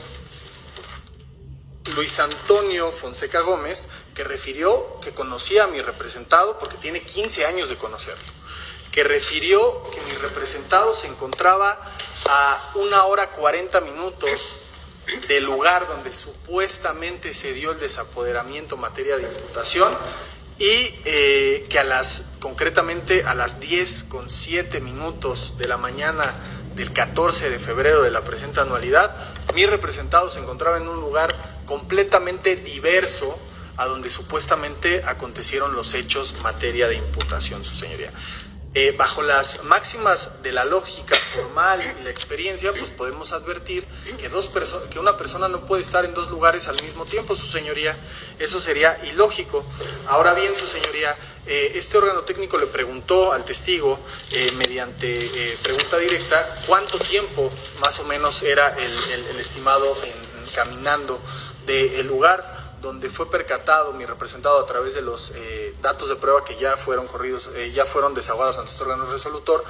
S5: Luis Antonio Fonseca Gómez, que refirió que conocía a mi representado porque tiene 15 años de conocerlo, que refirió que mi representado se encontraba a 1 hora 40 minutos del lugar donde supuestamente se dio el desapoderamiento en materia de imputación, y que concretamente a las 10:07 de la mañana del 14 de febrero de la presente anualidad, mi representado se encontraba en un lugar completamente diverso a donde supuestamente acontecieron los hechos en materia de imputación, su señoría. Bajo las máximas de la lógica formal y la experiencia, pues podemos advertir que una persona no puede estar en 2 lugares al mismo tiempo, su señoría. Eso sería ilógico. Ahora bien, su señoría, este órgano técnico le preguntó al testigo, mediante pregunta directa, cuánto tiempo más o menos era el estimado caminando del lugar donde fue percatado mi representado a través de los datos de prueba que ya fueron desahogados ante este órgano resolutor,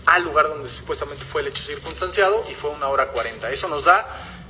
S5: al lugar donde supuestamente fue el hecho circunstanciado, y fue 1 hora 40. Eso nos da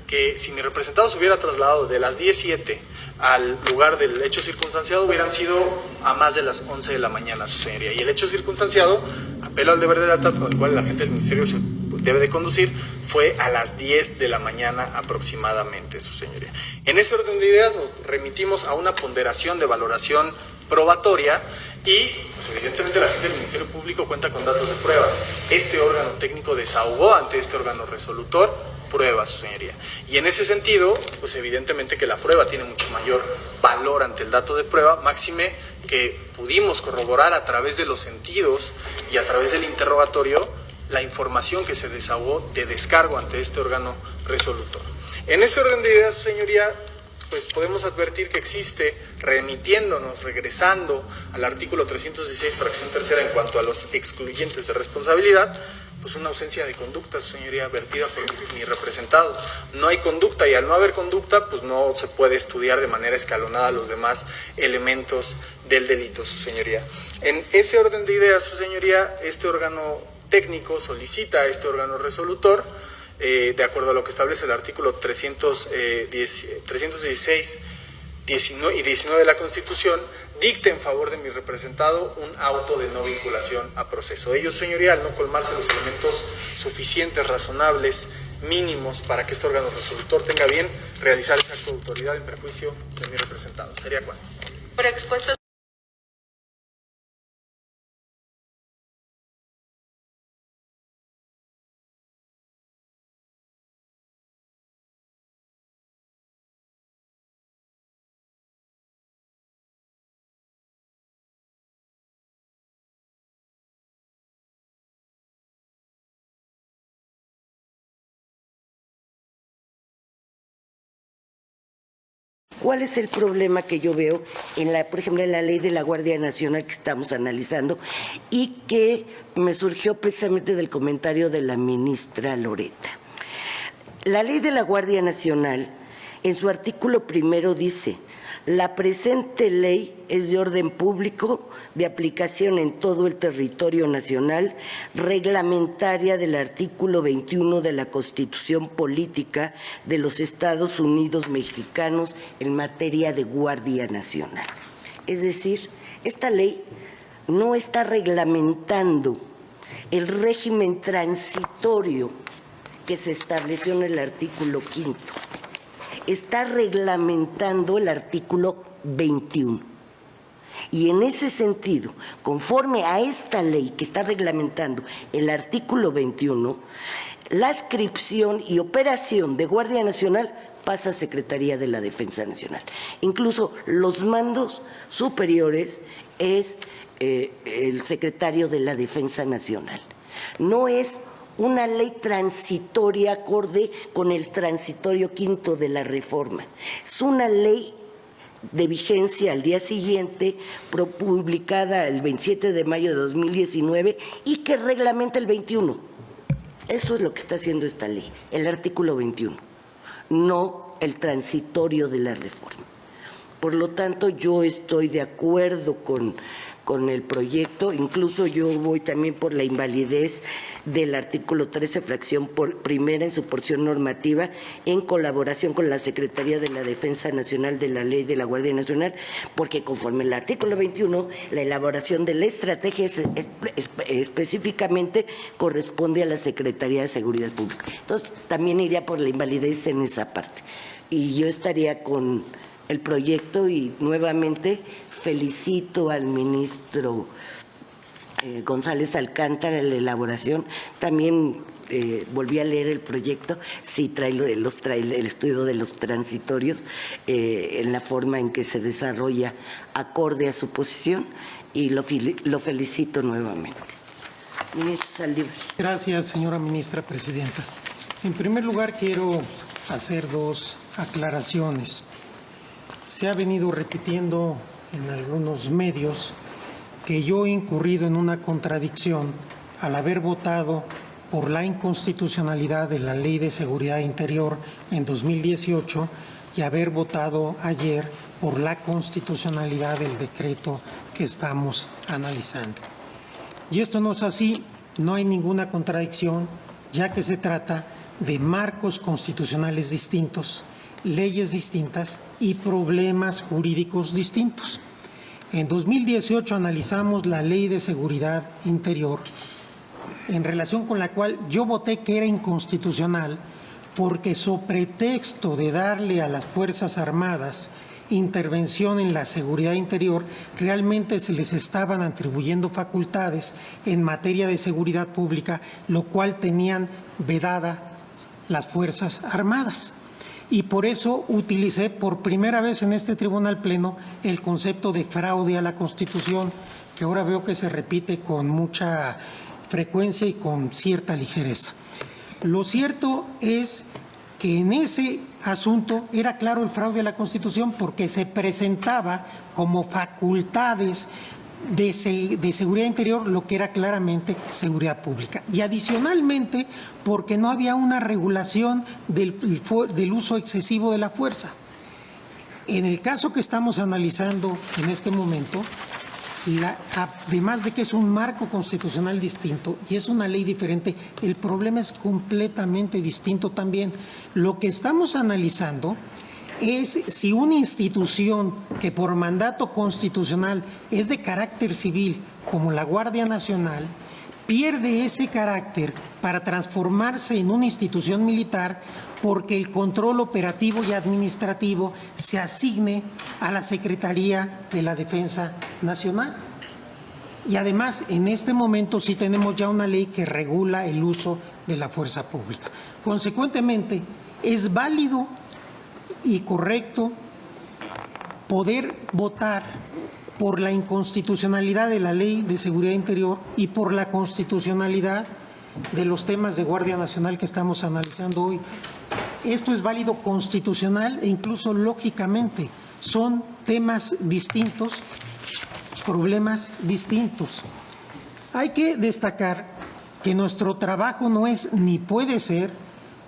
S5: que si mi representado se hubiera trasladado de las 10:07 al lugar del hecho circunstanciado, hubieran sido a más de las 11 de la mañana, su señoría. Y el hecho circunstanciado, apelo al deber de lealtad con el cual la gente del Ministerio se debe de conducir, fue a las 10 de la mañana aproximadamente, su señoría. En ese orden de ideas nos remitimos a una ponderación de valoración probatoria y, pues, evidentemente la gente del Ministerio Público cuenta con datos de prueba. Este órgano técnico desahogó ante este órgano resolutor pruebas, su señoría. Y en ese sentido, pues evidentemente que la prueba tiene mucho mayor valor ante el dato de prueba, máxime que pudimos corroborar a través de los sentidos y a través del interrogatorio la información que se desahogó de descargo ante este órgano resolutor. En ese orden de ideas, su señoría, pues podemos advertir que existe, regresando al artículo 316, fracción tercera, en cuanto a los excluyentes de responsabilidad, pues una ausencia de conducta, su señoría, vertida por mi representado. No hay conducta, y al no haber conducta, pues no se puede estudiar de manera escalonada los demás elementos del delito, su señoría. En ese orden de ideas, su señoría, este órgano técnico solicita a este órgano resolutor, de acuerdo a lo que establece el artículo 316 y 19 de la Constitución, dicte en favor de mi representado un auto de no vinculación a proceso. Ello, señoría, al no colmarse los elementos suficientes, razonables, mínimos, para que este órgano resolutor tenga bien realizar ese acto de autoridad en perjuicio de mi representado. ¿Sería cuánto?
S4: Por expuesto.
S6: ¿Cuál es el problema que yo veo por ejemplo, en la ley de la Guardia Nacional que estamos analizando y que me surgió precisamente del comentario de la ministra Loreta? La ley de la Guardia Nacional En su artículo primero dice: la presente ley es de orden público, de aplicación en todo el territorio nacional, reglamentaria del artículo 21 de la Constitución Política de los Estados Unidos Mexicanos en materia de Guardia Nacional. Es decir, esta ley no está reglamentando el régimen transitorio que se estableció en el artículo 5. Está reglamentando el artículo 21. Y en ese sentido, conforme a esta ley que está reglamentando el artículo 21, la adscripción y operación de Guardia Nacional pasa a Secretaría de la Defensa Nacional. Incluso los mandos superiores es el secretario de la Defensa Nacional. No es una ley transitoria acorde con el transitorio quinto de la reforma. Es una ley de vigencia al día siguiente, publicada el 27 de mayo de 2019 y que reglamenta el 21. Eso es lo que está haciendo esta ley, el artículo 21, no el transitorio de la reforma. Por lo tanto, yo estoy de acuerdo con el proyecto, incluso yo voy también por la invalidez del artículo 13, fracción primera en su porción normativa, en colaboración con la Secretaría de la Defensa Nacional de la Ley de la Guardia Nacional, porque conforme el artículo 21, la elaboración de la estrategia específicamente corresponde a la Secretaría de Seguridad Pública. Entonces, también iría por la invalidez en esa parte. Y yo estaría con el proyecto y nuevamente felicito al ministro González Alcántara en la elaboración. También volví a leer el proyecto, sí trae el estudio de los transitorios en la forma en que se desarrolla acorde a su posición y lo felicito nuevamente. Ministro Saldívar.
S7: Gracias, señora ministra presidenta. En primer lugar, quiero hacer dos aclaraciones. Se ha venido repitiendo en algunos medios que yo he incurrido en una contradicción al haber votado por la inconstitucionalidad de la Ley de Seguridad Interior en 2018 y haber votado ayer por la constitucionalidad del decreto que estamos analizando. Y esto no es así, no hay ninguna contradicción, ya que se trata de marcos constitucionales distintos, leyes distintas y problemas jurídicos distintos. En 2018 analizamos la Ley de Seguridad Interior, en relación con la cual yo voté que era inconstitucional porque sobre pretexto de darle a las Fuerzas Armadas intervención en la seguridad interior, realmente se les estaban atribuyendo facultades en materia de seguridad pública, lo cual tenían vedada las Fuerzas Armadas. Y por eso utilicé por primera vez en este Tribunal Pleno el concepto de fraude a la Constitución, que ahora veo que se repite con mucha frecuencia y con cierta ligereza. Lo cierto es que en ese asunto era claro el fraude a la Constitución porque se presentaba como facultades de seguridad interior lo que era claramente seguridad pública. Y adicionalmente porque no había una regulación del uso excesivo de la fuerza. En el caso que estamos analizando en este momento, además de que es un marco constitucional distinto y es una ley diferente, el problema es completamente distinto también. Lo que estamos analizando es si una institución que por mandato constitucional es de carácter civil, como la Guardia Nacional, pierde ese carácter para transformarse en una institución militar porque el control operativo y administrativo se asigne a la Secretaría de la Defensa Nacional. Y además, en este momento sí tenemos ya una ley que regula el uso de la fuerza pública. Consecuentemente, es válido y correcto poder votar por la inconstitucionalidad de la Ley de Seguridad Interior y por la constitucionalidad de los temas de Guardia Nacional que estamos analizando hoy. Esto es válido constitucional e incluso lógicamente. Son temas distintos, problemas distintos. Hay que destacar que nuestro trabajo no es ni puede ser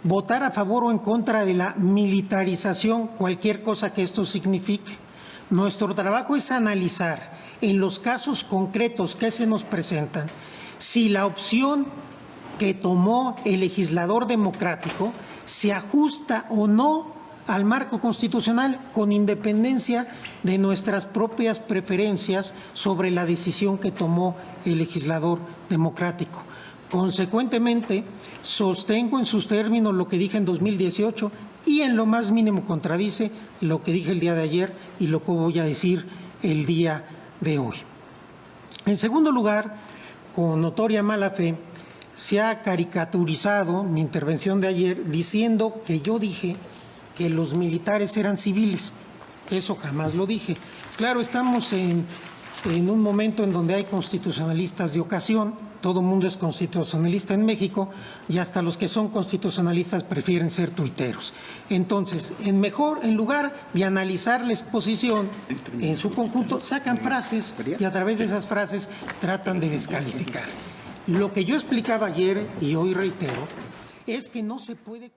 S7: votar a favor o en contra de la militarización, cualquier cosa que esto signifique. Nuestro trabajo es analizar en los casos concretos que se nos presentan si la opción que tomó el legislador democrático se ajusta o no al marco constitucional, con independencia de nuestras propias preferencias sobre la decisión que tomó el legislador democrático. Consecuentemente, sostengo en sus términos lo que dije en 2018 y en lo más mínimo contradice lo que dije el día de ayer y lo que voy a decir el día de hoy. En segundo lugar, con notoria mala fe, se ha caricaturizado mi intervención de ayer diciendo que yo dije que los militares eran civiles. Eso jamás lo dije. Claro, estamos en un momento en donde hay constitucionalistas de ocasión, todo el mundo es constitucionalista en México y hasta los que son constitucionalistas prefieren ser tuiteros. Entonces, en lugar de analizar la exposición en su conjunto, sacan frases y a través de esas frases tratan de descalificar. Lo que yo explicaba ayer y hoy reitero es que no se puede...